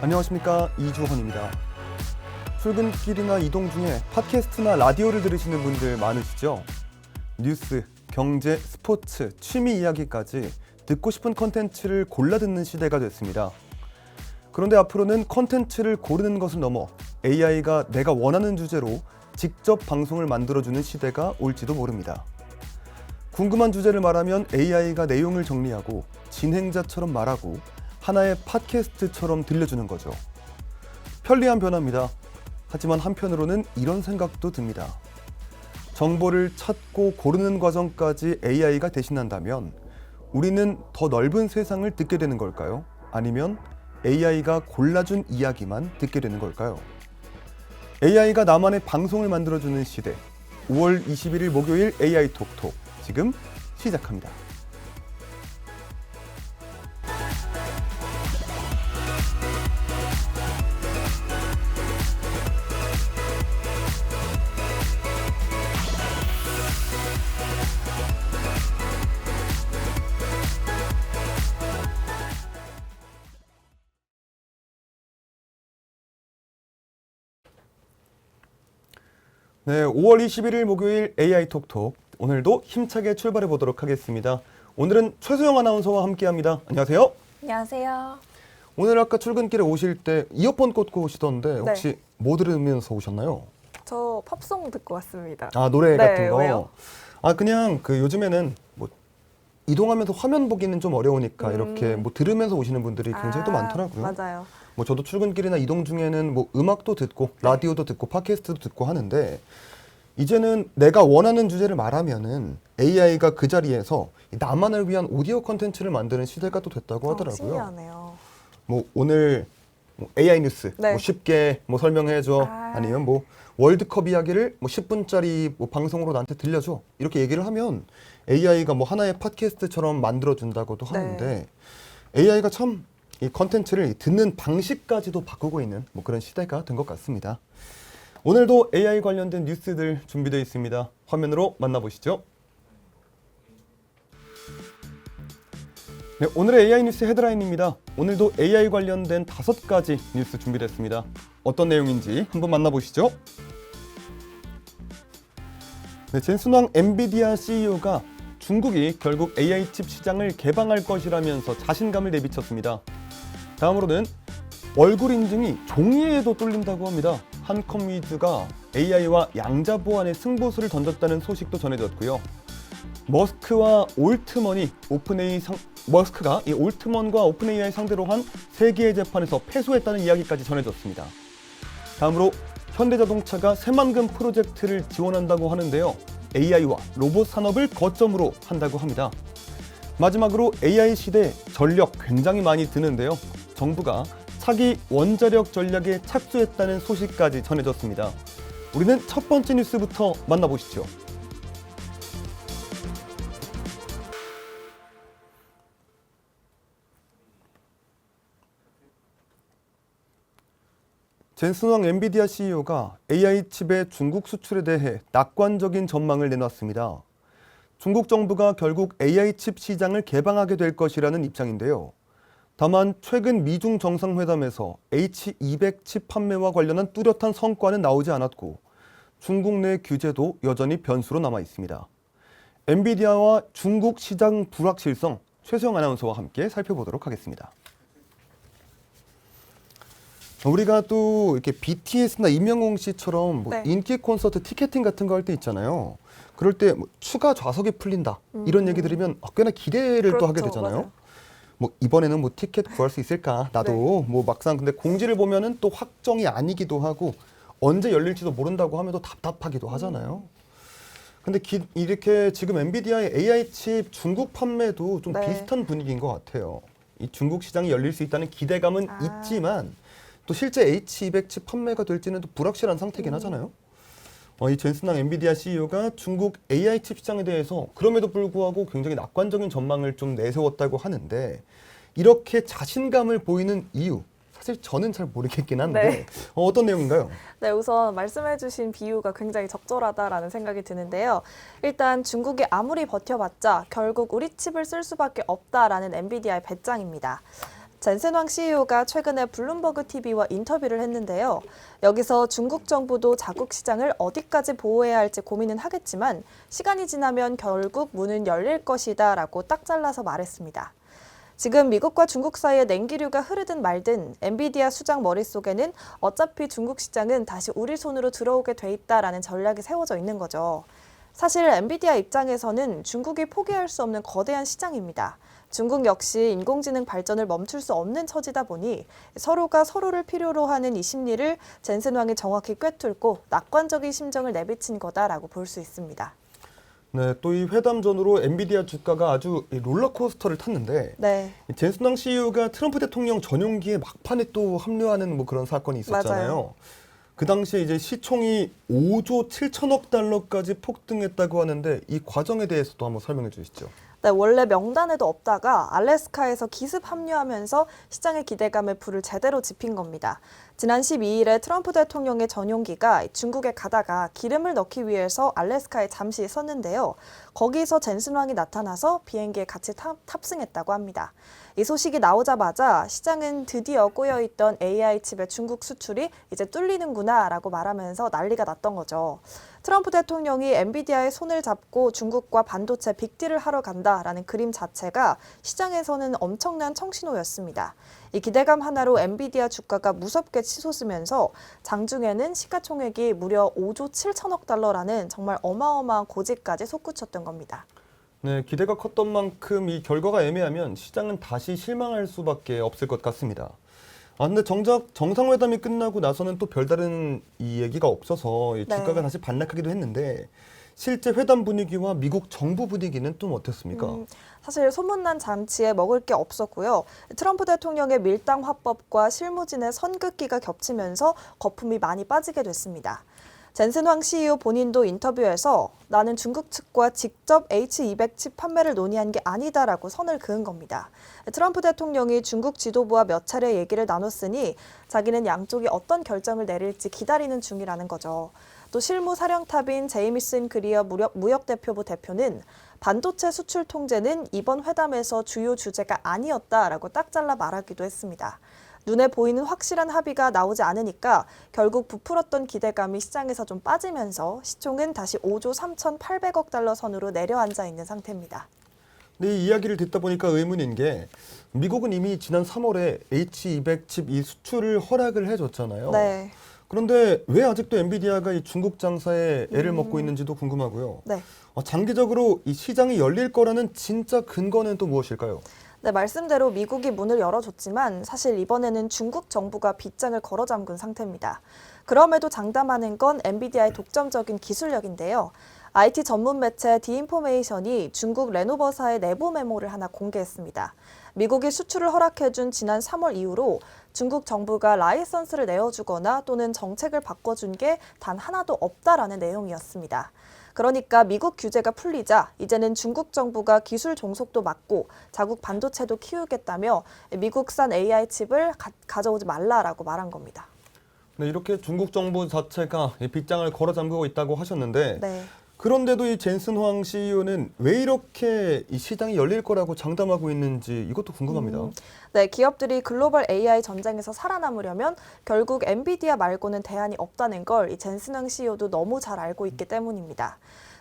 안녕하십니까, 이주헌입니다. 출근길이나 이동 중에 팟캐스트나 라디오를 들으시는 분들 많으시죠? 뉴스, 경제, 스포츠, 취미 이야기까지 듣고 싶은 컨텐츠를 골라 듣는 시대가 됐습니다. 그런데 앞으로는 컨텐츠를 고르는 것을 넘어 AI가 내가 원하는 주제로 직접 방송을 만들어주는 시대가 올지도 모릅니다. 궁금한 주제를 말하면 AI가 내용을 정리하고 진행자처럼 말하고 하나의 팟캐스트처럼 들려주는 거죠. 편리한 변화입니다. 하지만 한편으로는 이런 생각도 듭니다. 정보를 찾고 고르는 과정까지 AI가 대신한다면 우리는 더 넓은 세상을 듣게 되는 걸까요? 아니면 AI가 골라준 이야기만 듣게 되는 걸까요? AI가 나만의 방송을 만들어주는 시대, 5월 21일 목요일 AI 톡톡 지금 시작합니다. 네, 5월 21일 목요일 AI 톡톡 오늘도 힘차게 출발해 보도록 하겠습니다. 오늘은 최소영 아나운서와 함께합니다. 안녕하세요. 안녕하세요. 오늘 아까 출근길에 오실 때 이어폰 꽂고 오시던데 혹시 뭐 들으면서 오셨나요? 저 팝송 듣고 왔습니다. 아, 노래 같은 거. 왜요? 아, 그냥 요즘에는 뭐 이동하면서 화면 보기는 좀 어려우니까 이렇게 뭐 들으면서 오시는 분들이 굉장히 또 많더라고요. 맞아요. 뭐 저도 출근길이나 이동 중에는 뭐 음악도 듣고 라디오도 듣고 팟캐스트도 듣고 하는데 이제는 내가 원하는 주제를 말하면은 AI가 그 자리에서 나만을 위한 오디오 컨텐츠를 만드는 시대가 또 됐다고 하더라고요. 신기하네요. 뭐 오늘 뭐 AI 뉴스 뭐 쉽게 뭐 설명해줘 아니면 뭐 월드컵 이야기를 뭐 10분짜리 뭐 방송으로 나한테 들려줘 이렇게 얘기를 하면 AI가 뭐 하나의 팟캐스트처럼 만들어준다고도 하는데 AI가 참 이 컨텐츠를 듣는 방식까지도 바꾸고 있는 뭐 그런 시대가 된 것 같습니다. 오늘도 AI 관련된 뉴스들 준비되어 있습니다. 화면으로 만나보시죠. 네, 오늘의 AI 뉴스 헤드라인입니다. 오늘도 AI 관련된 5가지 뉴스 준비됐습니다. 어떤 내용인지 한번 만나보시죠. 네, 젠슨왕 엔비디아 CEO가 중국이 결국 AI 칩 시장을 개방할 것이라면서 자신감을 내비쳤습니다. 다음으로는 얼굴 인증이 종이에도 뚫린다고 합니다. 한컴위즈가 AI와 양자 보안의 승부수를 던졌다는 소식도 전해졌고요. 머스크가 이 올트먼과 오픈 AI 상대로 한 세계의 재판에서 패소했다는 이야기까지 전해졌습니다. 다음으로 현대자동차가 새만금 프로젝트를 지원한다고 하는데요. AI와 로봇 산업을 거점으로 한다고 합니다. 마지막으로 AI 시대에 전력 굉장히 많이 드는데요. 정부가 차기 원자력 전략에 착수했다는 소식까지 전해졌습니다. 우리는 첫 번째 뉴스부터 만나보시죠. 젠슨왕 엔비디아 CEO가 AI 칩의 중국 수출에 대해 낙관적인 전망을 내놨습니다. 중국 정부가 결국 AI 칩 시장을 개방하게 될 것이라는 입장인데요. 다만 최근 미중 정상회담에서 H200 칩 판매와 관련한 뚜렷한 성과는 나오지 않았고 중국 내 규제도 여전히 변수로 남아 있습니다. 엔비디아와 중국 시장 불확실성, 최소영 아나운서와 함께 살펴보도록 하겠습니다. 우리가 또 이렇게 BTS나 임영웅 씨처럼 뭐 인기 콘서트 티켓팅 같은 거 할 때 있잖아요. 그럴 때 뭐 추가 좌석이 풀린다 이런 얘기 들으면 꽤나 기대를 또 하게 되잖아요. 맞아요. 뭐 이번에는 뭐 티켓 구할 수 있을까? 나도 뭐 막상 근데 공지를 보면은 또 확정이 아니기도 하고 언제 열릴지도 모른다고 하면 또 답답하기도 하잖아요. 근데 이렇게 지금 엔비디아의 AI 칩 중국 판매도 좀 비슷한 분위기인 것 같아요. 이 중국 시장이 열릴 수 있다는 기대감은 있지만 또 실제 H200 칩 판매가 될지는 또 불확실한 상태긴 하잖아요. 이 젠슨왕 엔비디아 CEO가 중국 AI 칩 시장에 대해서 그럼에도 불구하고 굉장히 낙관적인 전망을 좀 내세웠다고 하는데 이렇게 자신감을 보이는 이유 사실 저는 잘 모르겠긴 한데 어떤 내용인가요? 네, 우선 말씀해주신 비유가 굉장히 적절하다라는 생각이 드는데요. 일단 중국이 아무리 버텨봤자 결국 우리 칩을 쓸 수밖에 없다라는 엔비디아의 배짱입니다. 젠센황 CEO가 최근에 블룸버그 TV와 인터뷰를 했는데요. 여기서 중국 정부도 자국 시장을 어디까지 보호해야 할지 고민은 하겠지만 시간이 지나면 결국 문은 열릴 것이다 라고 딱 잘라서 말했습니다. 지금 미국과 중국 사이에 냉기류가 흐르든 말든 엔비디아 수장 머릿속에는 어차피 중국 시장은 다시 우리 손으로 들어오게 돼 있다라는 전략이 세워져 있는 거죠. 사실 엔비디아 입장에서는 중국이 포기할 수 없는 거대한 시장입니다. 중국 역시 인공지능 발전을 멈출 수 없는 처지다 보니 서로가 서로를 필요로 하는 이 심리를 젠센황이 정확히 꿰뚫고 낙관적인 심정을 내비친 거다라고 볼 수 있습니다. 네, 또 이 회담 전으로 엔비디아 주가가 아주 이 롤러코스터를 탔는데 네. 이 젠슨황 CEO가 트럼프 대통령 전용기에 막판에 또 합류하는 뭐 그런 사건이 있었잖아요. 맞아요. 그 당시에 이제 시총이 5조 7천억 달러까지 폭등했다고 하는데 이 과정에 대해서도 한번 설명해 주시죠. 네, 원래 명단에도 없다가 알래스카에서 기습 합류하면서 시장의 기대감에 불을 제대로 지핀 겁니다. 지난 12일에 트럼프 대통령의 전용기가 중국에 가다가 기름을 넣기 위해서 알래스카에 잠시 섰는데요. 거기서 젠슨황이 나타나서 비행기에 같이 탑승했다고 합니다. 이 소식이 나오자마자 시장은 드디어 꼬여있던 AI 칩의 중국 수출이 이제 뚫리는구나 라고 말하면서 난리가 났던 거죠. 트럼프 대통령이 엔비디아의 손을 잡고 중국과 반도체 빅딜을 하러 간다라는 그림 자체가 시장에서는 엄청난 청신호였습니다. 이 기대감 하나로 엔비디아 주가가 무섭게 치솟으면서 장중에는 시가총액이 무려 5조 7천억 달러라는 정말 어마어마한 고지까지 솟구쳤던 겁니다. 네, 기대가 컸던 만큼 이 결과가 애매하면 시장은 다시 실망할 수밖에 없을 것 같습니다. 근데 정작 정상회담이 끝나고 나서는 또 별다른 이 얘기가 없어서 이 주가가 네. 다시 반락하기도 했는데 실제 회담 분위기와 미국 정부 분위기는 좀 어땠습니까? 사실 소문난 잔치에 먹을 게 없었고요. 트럼프 대통령의 밀당 화법과 실무진의 선긋기가 겹치면서 거품이 많이 빠지게 됐습니다. 젠슨황 CEO 본인도 인터뷰에서 나는 중국 측과 직접 H200 칩 판매를 논의한 게 아니다라고 선을 그은 겁니다. 트럼프 대통령이 중국 지도부와 몇 차례 얘기를 나눴으니 자기는 양쪽이 어떤 결정을 내릴지 기다리는 중이라는 거죠. 또 실무 사령탑인 제이미슨 그리어 무역대표부 대표는 반도체 수출 통제는 이번 회담에서 주요 주제가 아니었다라고 딱 잘라 말하기도 했습니다. 눈에 보이는 확실한 합의가 나오지 않으니까 결국 부풀었던 기대감이 시장에서 좀 빠지면서 시총은 다시 5조 3,800억 달러 선으로 내려앉아 있는 상태입니다. 네, 이 이야기를 듣다 보니까 의문인 게 미국은 이미 지난 3월에 H200 칩 이 수출을 허락을 해줬잖아요. 네. 그런데 왜 아직도 엔비디아가 이 중국 장사에 애를 먹고 있는지도 궁금하고요. 네. 장기적으로 이 시장이 열릴 거라는 진짜 근거는 또 무엇일까요? 네, 말씀대로 미국이 문을 열어줬지만 사실 이번에는 중국 정부가 빗장을 걸어 잠근 상태입니다. 그럼에도 장담하는 건 엔비디아의 독점적인 기술력인데요. IT 전문 매체 디인포메이션이 중국 레노버사의 내부 메모를 하나 공개했습니다. 미국이 수출을 허락해준 지난 3월 이후로 중국 정부가 라이선스를 내어주거나 또는 정책을 바꿔준 게 단 하나도 없다라는 내용이었습니다. 그러니까 미국 규제가 풀리자 이제는 중국 정부가 기술 종속도 막고 자국 반도체도 키우겠다며 미국산 AI 칩을 가져오지 말라라고 말한 겁니다. 네, 이렇게 중국 정부 자체가 이 빗장을 걸어 잠그고 있다고 하셨는데 네. 그런데도 이 젠슨황 CEO는 왜 이렇게 이 시장이 열릴 거라고 장담하고 있는지 이것도 궁금합니다. 네, 기업들이 글로벌 AI 전쟁에서 살아남으려면 결국 엔비디아 말고는 대안이 없다는 걸 이 젠슨황 CEO도 너무 잘 알고 있기 때문입니다.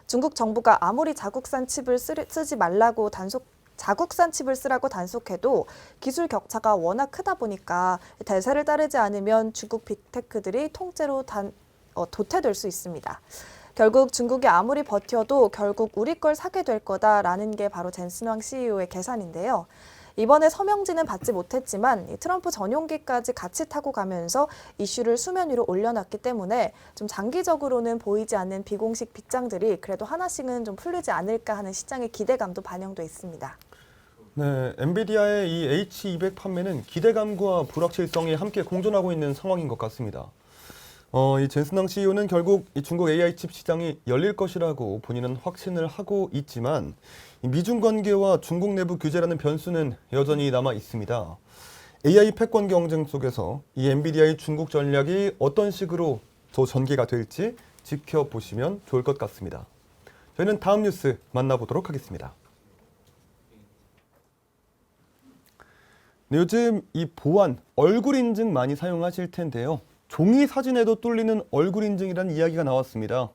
중국 정부가 아무리 자국산 칩을 쓰지 말라고 자국산 칩을 쓰라고 단속해도 기술 격차가 워낙 크다 보니까 대세를 따르지 않으면 중국 빅테크들이 통째로 도태될 수 있습니다. 결국 중국이 아무리 버텨도 결국 우리 걸 사게 될 거다라는 게 바로 젠슨황 CEO의 계산인데요. 이번에 서명지는 받지 못했지만 트럼프 전용기까지 같이 타고 가면서 이슈를 수면 위로 올려놨기 때문에 좀 장기적으로는 보이지 않는 비공식 빗장들이 그래도 하나씩은 좀 풀리지 않을까 하는 시장의 기대감도 반영돼 있습니다. 네, 엔비디아의 이 H200 판매는 기대감과 불확실성이 함께 공존하고 있는 상황인 것 같습니다. 이 젠슨황 CEO는 결국 이 중국 AI 칩 시장이 열릴 것이라고 본인은 확신을 하고 있지만 이 미중 관계와 중국 내부 규제라는 변수는 여전히 남아 있습니다. AI 패권 경쟁 속에서 이 엔비디아의 중국 전략이 어떤 식으로 더 전개가 될지 지켜보시면 좋을 것 같습니다. 저희는 다음 뉴스 만나보도록 하겠습니다. 네, 요즘 이 보안, 얼굴 인증 많이 사용하실 텐데요. 종이 사진에도 뚫리는 얼굴 인증이라는 이야기가 나왔습니다.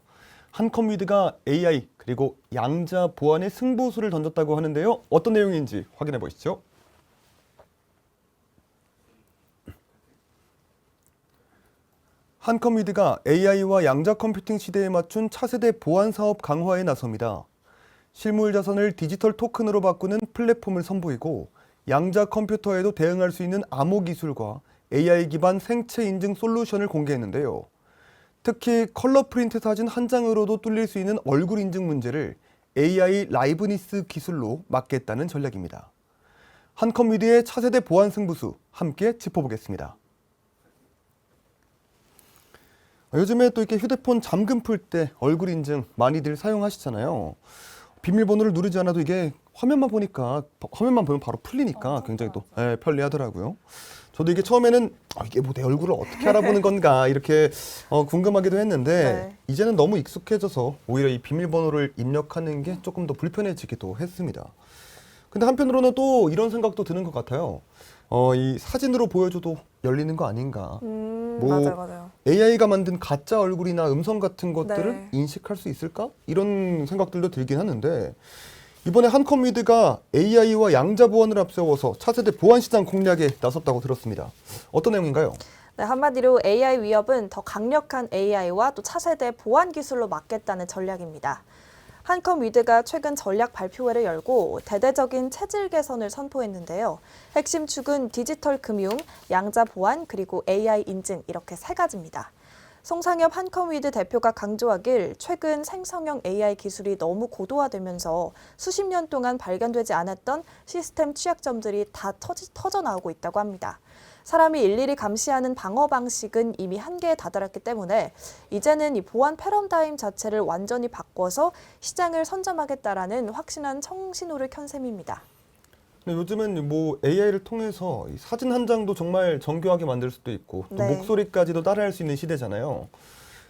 한컴위드가 AI 그리고 양자 보안의 승부수를 던졌다고 하는데요. 어떤 내용인지 확인해 보시죠. 한컴위드가 AI와 양자 컴퓨팅 시대에 맞춘 차세대 보안 사업 강화에 나섭니다. 실물 자산을 디지털 토큰으로 바꾸는 플랫폼을 선보이고 양자 컴퓨터에도 대응할 수 있는 암호 기술과 AI 기반 생체 인증 솔루션을 공개했는데요. 특히 컬러 프린트 사진 한 장으로도 뚫릴 수 있는 얼굴 인증 문제를 AI 라이브니스 기술로 막겠다는 전략입니다. 한컴위드의 차세대 보안 승부수 함께 짚어보겠습니다. 요즘에 또 이렇게 휴대폰 잠금 풀 때 얼굴 인증 많이들 사용하시잖아요. 비밀번호를 누르지 않아도 이게 화면만 보면 바로 풀리니까 굉장히 또 편리하더라고요. 저도 이게 처음에는 이게 뭐 내 얼굴을 어떻게 알아보는 건가 이렇게 궁금하기도 했는데 이제는 너무 익숙해져서 오히려 이 비밀번호를 입력하는 게 조금 더 불편해지기도 했습니다. 근데 한편으로는 또 이런 생각도 드는 것 같아요. 이 사진으로 보여줘도 열리는 거 아닌가. 맞아요. AI가 만든 가짜 얼굴이나 음성 같은 것들을 네. 인식할 수 있을까? 이런 생각들도 들긴 하는데 이번에 한컴위드가 AI와 양자 보안을 앞세워서 차세대 보안 시장 공략에 나섰다고 들었습니다. 어떤 내용인가요? 네, 한마디로 AI 위협은 더 강력한 AI와 또 차세대 보안 기술로 막겠다는 전략입니다. 한컴위드가 최근 전략 발표회를 열고 대대적인 체질 개선을 선포했는데요. 핵심 축은 디지털 금융, 양자 보안, 그리고 AI 인증 이렇게 세 가지입니다. 송상엽 한컴위드 대표가 강조하길 최근 생성형 AI 기술이 너무 고도화되면서 수십 년 동안 발견되지 않았던 시스템 취약점들이 다 터져 나오고 있다고 합니다. 사람이 일일이 감시하는 방어 방식은 이미 한계에 다다랐기 때문에 이제는 이 보안 패러다임 자체를 완전히 바꿔서 시장을 선점하겠다라는 확신한 청신호를 켠 셈입니다. 요즘은 뭐 AI를 통해서 이 사진 한 장도 정말 정교하게 만들 수도 있고 또 네. 목소리까지도 따라할 수 있는 시대잖아요.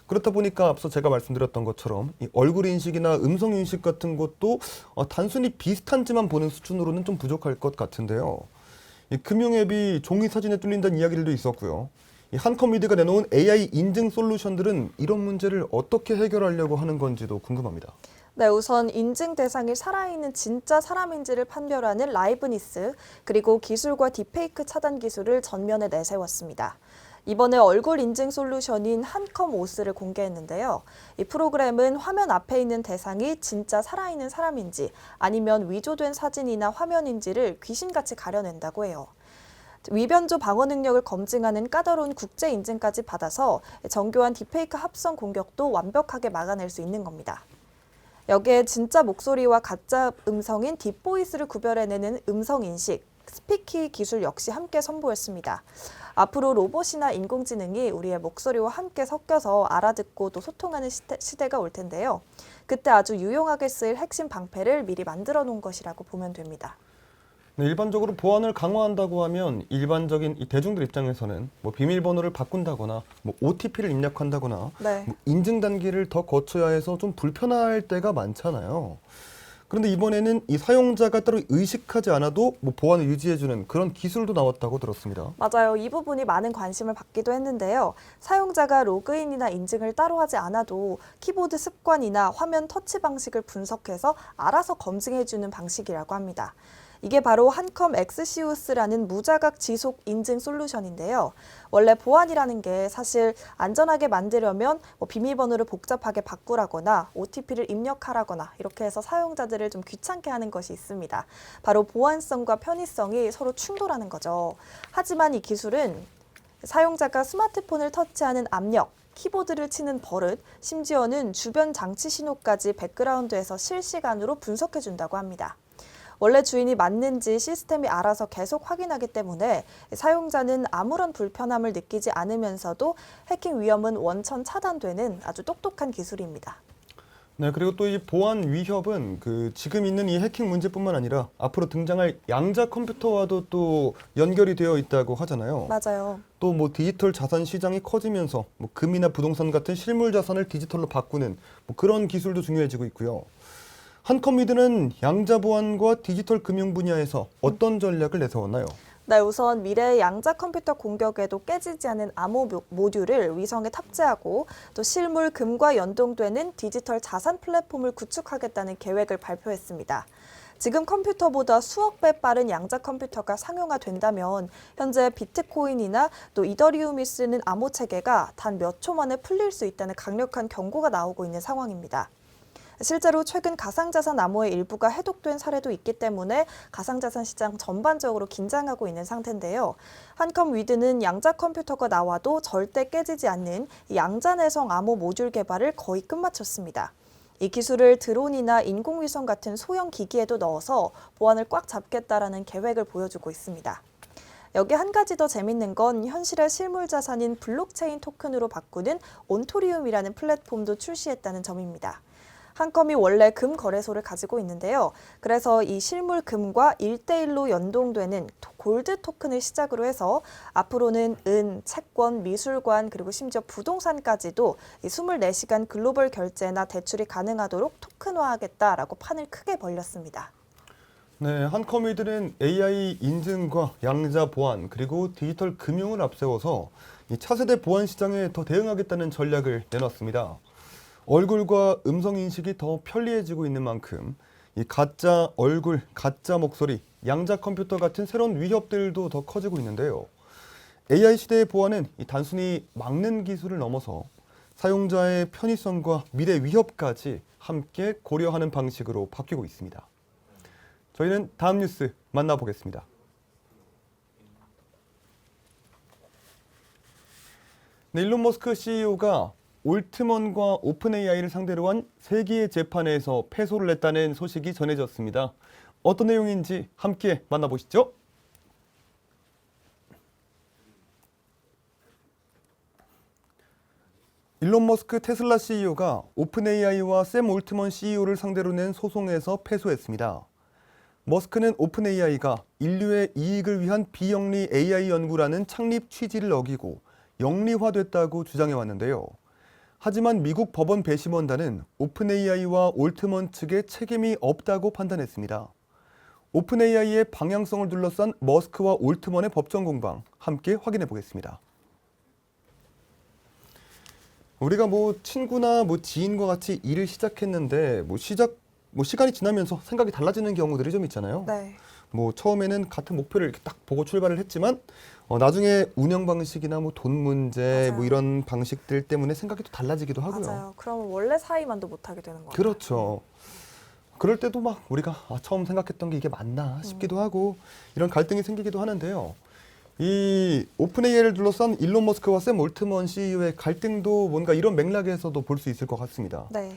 그렇다 보니까 앞서 제가 말씀드렸던 것처럼 이 얼굴 인식이나 음성 인식 같은 것도 단순히 비슷한지만 보는 수준으로는 좀 부족할 것 같은데요. 이 금융 앱이 종이 사진에 뚫린다는 이야기들도 있었고요. 이 한컴위드가 내놓은 AI 인증 솔루션들은 이런 문제를 어떻게 해결하려고 하는 건지도 궁금합니다. 네, 우선 인증 대상이 살아있는 진짜 사람인지를 판별하는 라이브니스, 그리고 기술과 딥페이크 차단 기술을 전면에 내세웠습니다. 이번에 얼굴 인증 솔루션인 한컴오스를 공개했는데요. 이 프로그램은 화면 앞에 있는 대상이 진짜 살아있는 사람인지 아니면 위조된 사진이나 화면인지를 귀신같이 가려낸다고 해요. 위변조 방어 능력을 검증하는 까다로운 국제 인증까지 받아서 정교한 딥페이크 합성 공격도 완벽하게 막아낼 수 있는 겁니다. 여기에 진짜 목소리와 가짜 음성인 딥보이스를 구별해내는 음성인식, 스피키 기술 역시 함께 선보였습니다. 앞으로 로봇이나 인공지능이 우리의 목소리와 함께 섞여서 알아듣고 또 소통하는 시대가 올 텐데요. 그때 아주 유용하게 쓰일 핵심 방패를 미리 만들어 놓은 것이라고 보면 됩니다. 네, 일반적으로 보안을 강화한다고 하면 일반적인 이 대중들 입장에서는 뭐 비밀번호를 바꾼다거나 뭐 OTP를 입력한다거나 네. 뭐 인증 단계를 더 거쳐야 해서 좀 불편할 때가 많잖아요. 그런데 이번에는 이 사용자가 따로 의식하지 않아도 뭐 보안을 유지해주는 그런 기술도 나왔다고 들었습니다. 맞아요. 이 부분이 많은 관심을 받기도 했는데요. 사용자가 로그인이나 인증을 따로 하지 않아도 키보드 습관이나 화면 터치 방식을 분석해서 알아서 검증해주는 방식이라고 합니다. 이게 바로 한컴 엑스시우스라는 무자각 지속 인증 솔루션인데요. 원래 보안이라는 게 사실 안전하게 만들려면 비밀번호를 복잡하게 바꾸라거나 OTP를 입력하라거나 이렇게 해서 사용자들을 좀 귀찮게 하는 것이 있습니다. 바로 보안성과 편의성이 서로 충돌하는 거죠. 하지만 이 기술은 사용자가 스마트폰을 터치하는 압력, 키보드를 치는 버릇, 심지어는 주변 장치 신호까지 백그라운드에서 실시간으로 분석해준다고 합니다. 원래 주인이 맞는지 시스템이 알아서 계속 확인하기 때문에 사용자는 아무런 불편함을 느끼지 않으면서도 해킹 위험은 원천 차단되는 아주 똑똑한 기술입니다. 네, 그리고 또 이 보안 위협은 지금 있는 이 해킹 문제뿐만 아니라 앞으로 등장할 양자 컴퓨터와도 또 연결이 되어 있다고 하잖아요. 맞아요. 또 뭐 디지털 자산 시장이 커지면서 뭐 금이나 부동산 같은 실물 자산을 디지털로 바꾸는 뭐 그런 기술도 중요해지고 있고요. 한컴위드는 양자 보안과 디지털 금융 분야에서 어떤 전략을 내세웠나요? 네, 우선 미래의 양자 컴퓨터 공격에도 깨지지 않은 암호 모듈을 위성에 탑재하고 또 실물 금과 연동되는 디지털 자산 플랫폼을 구축하겠다는 계획을 발표했습니다. 지금 컴퓨터보다 수억 배 빠른 양자 컴퓨터가 상용화된다면 현재 비트코인이나 또 이더리움이 쓰는 암호 체계가 단 몇 초 만에 풀릴 수 있다는 강력한 경고가 나오고 있는 상황입니다. 실제로 최근 가상자산 암호의 일부가 해독된 사례도 있기 때문에 가상자산 시장 전반적으로 긴장하고 있는 상태인데요. 한컴 위드는 양자 컴퓨터가 나와도 절대 깨지지 않는 양자내성 암호 모듈 개발을 거의 끝마쳤습니다. 이 기술을 드론이나 인공위성 같은 소형 기기에도 넣어서 보안을 꽉 잡겠다라는 계획을 보여주고 있습니다. 여기 한 가지 더 재밌는 건 현실의 실물 자산인 블록체인 토큰으로 바꾸는 온토리움이라는 플랫폼도 출시했다는 점입니다. 한컴이 원래 금 거래소를 가지고 있는데요. 그래서 이 실물 금과 1대1로 연동되는 골드 토큰을 시작으로 해서 앞으로는 은, 채권, 미술관 그리고 심지어 부동산까지도 이 24시간 글로벌 결제나 대출이 가능하도록 토큰화하겠다라고 판을 크게 벌렸습니다. 네, 한컴위드는 AI 인증과 양자 보안 그리고 디지털 금융을 앞세워서 이 차세대 보안 시장에 더 대응하겠다는 전략을 내놨습니다. 얼굴과 음성 인식이 더 편리해지고 있는 만큼 이 가짜 얼굴, 가짜 목소리, 양자 컴퓨터 같은 새로운 위협들도 더 커지고 있는데요. AI 시대의 보안은 단순히 막는 기술을 넘어서 사용자의 편의성과 미래 위협까지 함께 고려하는 방식으로 바뀌고 있습니다. 저희는 다음 뉴스 만나보겠습니다. 네, 일론 머스크 CEO가 올트먼과 오픈AI를 상대로 한 3개의 재판에서 패소를 냈다는 소식이 전해졌습니다. 어떤 내용인지 함께 만나보시죠. 일론 머스크 테슬라 CEO가 오픈AI와 샘 올트먼 CEO를 상대로 낸 소송에서 패소했습니다. 머스크는 오픈AI가 인류의 이익을 위한 비영리 AI 연구라는 창립 취지를 어기고 영리화됐다고 주장해왔는데요. 하지만 미국 법원 배심원단은 오픈AI와 올트먼 측에 책임이 없다고 판단했습니다. 오픈AI의 방향성을 둘러싼 머스크와 올트먼의 법정 공방 함께 확인해 보겠습니다. 우리가 친구나 지인과 같이 일을 시작했는데 시간이 지나면서 생각이 달라지는 경우들이 좀 있잖아요. 네. 처음에는 같은 목표를 이렇게 딱 보고 출발을 했지만 나중에 운영 방식이나 돈 문제 맞아요. 이런 방식들 때문에 생각이 또 달라지기도 하고요. 맞아요. 그러면 원래 사이만도 못하게 되는 거예요. 그렇죠. 그럴 때도 우리가 처음 생각했던 게 이게 맞나 싶기도 하고 이런 갈등이 생기기도 하는데요. 이 오픈AI를 둘러싼 일론 머스크와 샘 올트먼 CEO의 갈등도 뭔가 이런 맥락에서도 볼 수 있을 것 같습니다. 네.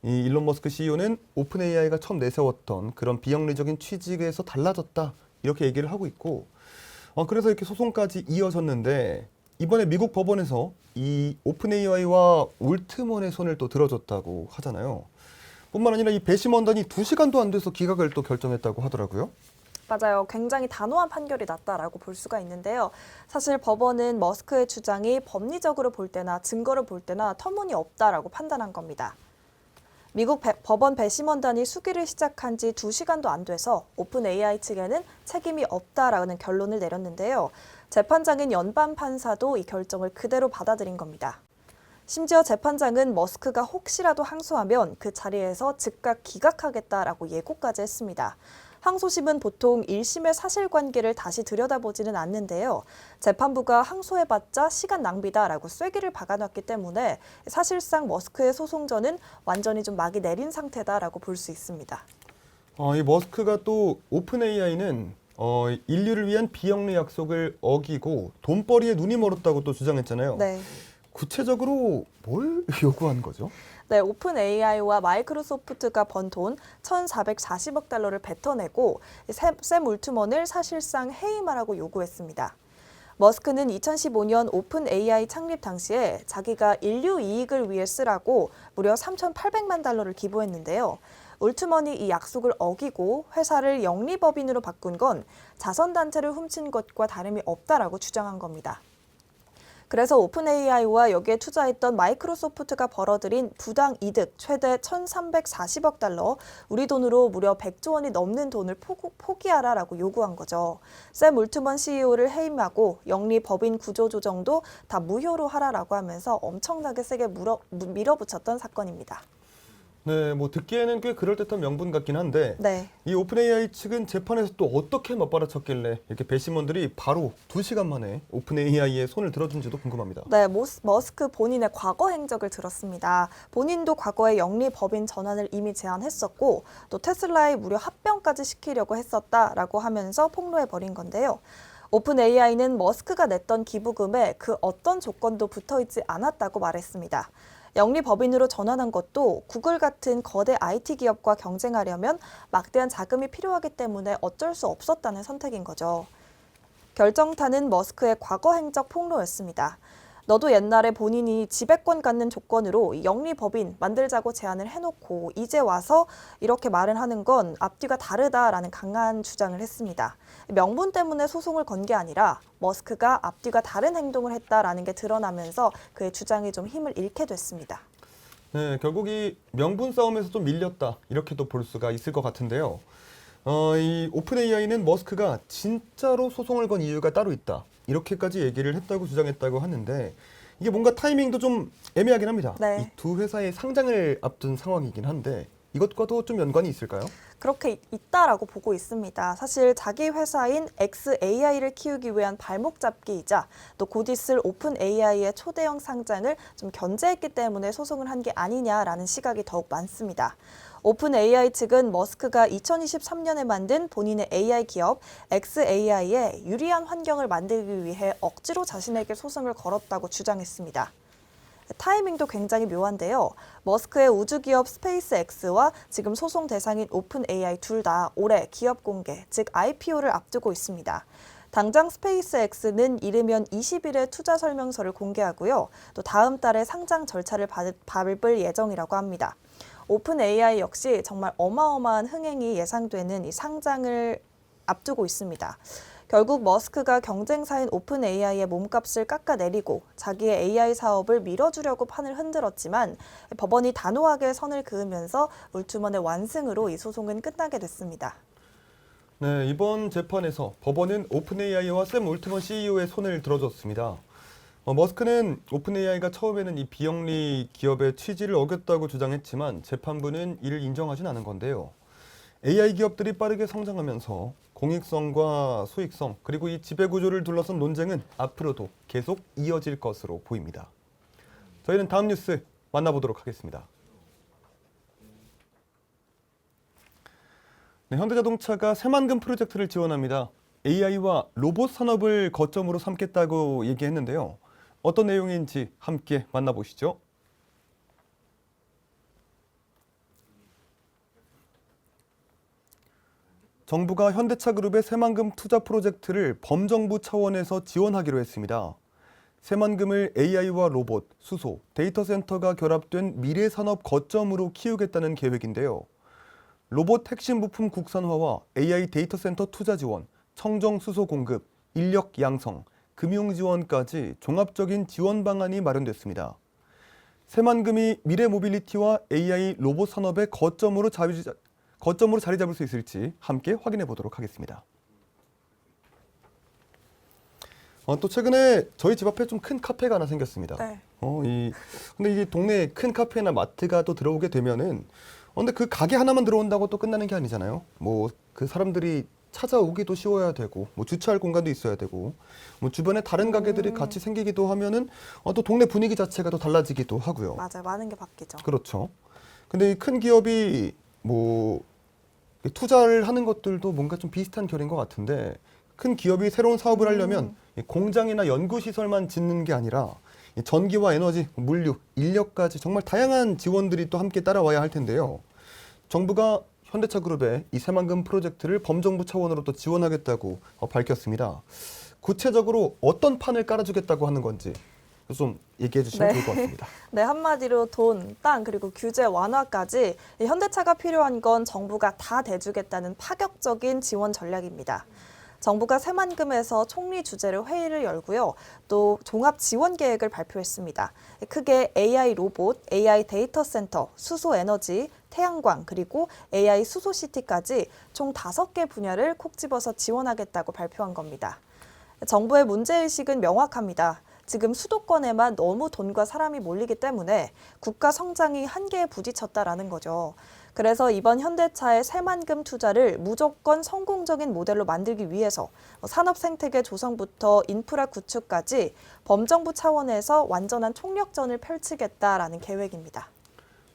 이 일론 머스크 CEO는 오픈AI가 처음 내세웠던 그런 비영리적인 취지에서 달라졌다 이렇게 얘기를 하고 있고 그래서 이렇게 소송까지 이어졌는데 이번에 미국 법원에서 이 오픈AI와 올트먼의 손을 또 들어줬다고 하잖아요. 뿐만 아니라 이 배심원단이 2시간도 안 돼서 기각을 또 결정했다고 하더라고요. 맞아요. 굉장히 단호한 판결이 났다라고 볼 수가 있는데요. 사실 법원은 머스크의 주장이 법리적으로 볼 때나 증거를 볼 때나 터무니없다라고 판단한 겁니다. 미국 법원 배심원단이 수기를 시작한 지 2시간도 안 돼서 오픈AI 측에는 책임이 없다라는 결론을 내렸는데요. 재판장인 연방 판사도 이 결정을 그대로 받아들인 겁니다. 심지어 재판장은 머스크가 혹시라도 항소하면 그 자리에서 즉각 기각하겠다라고 예고까지 했습니다. 항소심은 보통 1심의 사실관계를 다시 들여다보지는 않는데요. 재판부가 항소해봤자 시간 낭비다라고 쐐기를 박아놨기 때문에 사실상 머스크의 소송전은 완전히 좀 막이 내린 상태다라고 볼 수 있습니다. 이 머스크가 또 오픈AI는 인류를 위한 비영리 약속을 어기고 돈벌이에 눈이 멀었다고 또 주장했잖아요. 네. 구체적으로 뭘 요구한 거죠? 네, 오픈AI와 마이크로소프트가 번 돈 1,440억 달러를 뱉어내고 샘 올트먼을 사실상 해임하라고 요구했습니다. 머스크는 2015년 오픈AI 창립 당시에 자기가 인류 이익을 위해 쓰라고 무려 3,800만 달러를 기부했는데요. 올트먼이 이 약속을 어기고 회사를 영리법인으로 바꾼 건 자선단체를 훔친 것과 다름이 없다라고 주장한 겁니다. 그래서 오픈 AI와 여기에 투자했던 마이크로소프트가 벌어들인 부당 이득 최대 1,340억 달러, 우리 돈으로 무려 100조 원이 넘는 돈을 포기하라라고 요구한 거죠. 샘 울트먼 CEO를 해임하고 영리 법인 구조 조정도 다 무효로 하라라고 하면서 엄청나게 세게 밀어붙였던 사건입니다. 네, 뭐 듣기에는 꽤 그럴듯한 명분 같긴 한데 네. 이 오픈 AI 측은 재판에서 또 어떻게 맞받아쳤길래 이렇게 배심원들이 바로 2시간 만에 오픈 AI에 손을 들어준지도 궁금합니다. 네, 머스크 본인의 과거 행적을 들었습니다. 본인도 과거에 영리 법인 전환을 이미 제안했었고 또 테슬라에 무려 합병까지 시키려고 했었다라고 하면서 폭로해버린 건데요. 오픈 AI는 머스크가 냈던 기부금에 그 어떤 조건도 붙어있지 않았다고 말했습니다. 영리 법인으로 전환한 것도 구글 같은 거대 IT 기업과 경쟁하려면 막대한 자금이 필요하기 때문에 어쩔 수 없었다는 선택인 거죠. 결정타는 머스크의 과거 행적 폭로였습니다. 너도 옛날에 본인이 지배권 갖는 조건으로 영리 법인 만들자고 제안을 해놓고 이제 와서 이렇게 말을 하는 건 앞뒤가 다르다라는 강한 주장을 했습니다. 명분 때문에 소송을 건 게 아니라 머스크가 앞뒤가 다른 행동을 했다라는 게 드러나면서 그의 주장이 좀 힘을 잃게 됐습니다. 네, 결국 이 명분 싸움에서 좀 밀렸다 이렇게도 볼 수가 있을 것 같은데요. 이 오픈 AI는 머스크가 진짜로 소송을 건 이유가 따로 있다. 이렇게까지 얘기를 했다고 주장했다고 하는데 이게 뭔가 타이밍도 좀 애매하긴 합니다. 네. 이 두 회사의 상장을 앞둔 상황이긴 한데 이것과도 좀 연관이 있을까요? 그렇게 있다라고 보고 있습니다. 사실 자기 회사인 xAI를 키우기 위한 발목 잡기이자 또 곧 있을 오픈 AI의 초대형 상장을 좀 견제했기 때문에 소송을 한 게 아니냐라는 시각이 더욱 많습니다. 오픈 AI 측은 머스크가 2023년에 만든 본인의 AI 기업 xAI에 유리한 환경을 만들기 위해 억지로 자신에게 소송을 걸었다고 주장했습니다. 타이밍도 굉장히 묘한데요. 머스크의 우주기업 스페이스X와 지금 소송 대상인 오픈 AI 둘 다 올해 기업 공개, 즉 IPO를 앞두고 있습니다. 당장 스페이스X는 이르면 20일에 투자 설명서를 공개하고요. 또 다음 달에 상장 절차를 밟을 예정이라고 합니다. 오픈 AI 역시 정말 어마어마한 흥행이 예상되는 이 상장을 앞두고 있습니다. 결국 머스크가 경쟁사인 오픈 AI의 몸값을 깎아내리고 자기의 AI 사업을 밀어주려고 판을 흔들었지만 법원이 단호하게 선을 그으면서 울트먼의 완승으로 이 소송은 끝나게 됐습니다. 네, 이번 재판에서 법원은 오픈 AI와 샘 울트먼 CEO의 손을 들어줬습니다. 머스크는 오픈 AI가 처음에는 이 비영리 기업의 취지를 어겼다고 주장했지만 재판부는 이를 인정하진 않은 건데요. AI 기업들이 빠르게 성장하면서 공익성과 수익성 그리고 이 지배구조를 둘러싼 논쟁은 앞으로도 계속 이어질 것으로 보입니다. 저희는 다음 뉴스 만나보도록 하겠습니다. 네, 현대자동차가 새만금 프로젝트를 지원합니다. AI와 로봇 산업을 거점으로 삼겠다고 얘기했는데요. 어떤 내용인지 함께 만나보시죠. 정부가 현대차 그룹의 새만금 투자 프로젝트를 범정부 차원에서 지원하기로 했습니다. 새만금을 AI와 로봇, 수소, 데이터 센터가 결합된 미래 산업 거점으로 키우겠다는 계획인데요. 로봇 핵심 부품 국산화와 AI 데이터 센터 투자 지원, 청정 수소 공급, 인력 양성, 금융 지원까지 종합적인 지원 방안이 마련됐습니다. 새만금이 미래 모빌리티와 AI 로봇 산업의 거점으로 자리 잡을 수 있을지 함께 확인해 보도록 하겠습니다. 또 최근에 저희 집 앞에 좀 큰 카페가 하나 생겼습니다. 네. 근데 이게 동네에 큰 카페나 마트가 또 들어오게 되면은 근데 그 가게 하나만 들어온다고 또 끝나는 게 아니잖아요. 뭐 그 사람들이 찾아오기도 쉬워야 되고, 뭐 주차할 공간도 있어야 되고, 뭐 주변에 다른 가게들이 같이 생기기도 하면은 또 동네 분위기 자체가 또 달라지기도 하고요. 맞아요. 많은 게 바뀌죠. 그렇죠. 근데 이 큰 기업이 뭐 투자를 하는 것들도 뭔가 좀 비슷한 결인 것 같은데 큰 기업이 새로운 사업을 하려면 이 공장이나 연구 시설만 짓는 게 아니라 이 전기와 에너지, 물류, 인력까지 정말 다양한 지원들이 또 함께 따라와야 할 텐데요. 정부가 현대차 그룹의 이 새만금 프로젝트를 범정부 차원으로 또 지원하겠다고 밝혔습니다. 구체적으로 어떤 판을 깔아주겠다고 하는 건지 좀 얘기해 주시면 좋을 것 같습니다. 네, 한마디로 돈, 땅, 그리고 규제 완화까지 현대차가 필요한 건 정부가 다 대주겠다는 파격적인 지원 전략입니다. 정부가 새만금에서 총리 주재로 회의를 열고요. 또 종합 지원 계획을 발표했습니다. 크게 AI 로봇, AI 데이터 센터, 수소 에너지, 태양광, 그리고 AI 수소시티까지 총 5개 분야를 콕 집어서 지원하겠다고 발표한 겁니다. 정부의 문제의식은 명확합니다. 지금 수도권에만 너무 돈과 사람이 몰리기 때문에 국가 성장이 한계에 부딪혔다라는 거죠. 그래서 이번 현대차의 새만금 투자를 무조건 성공적인 모델로 만들기 위해서 산업 생태계 조성부터 인프라 구축까지 범정부 차원에서 완전한 총력전을 펼치겠다라는 계획입니다.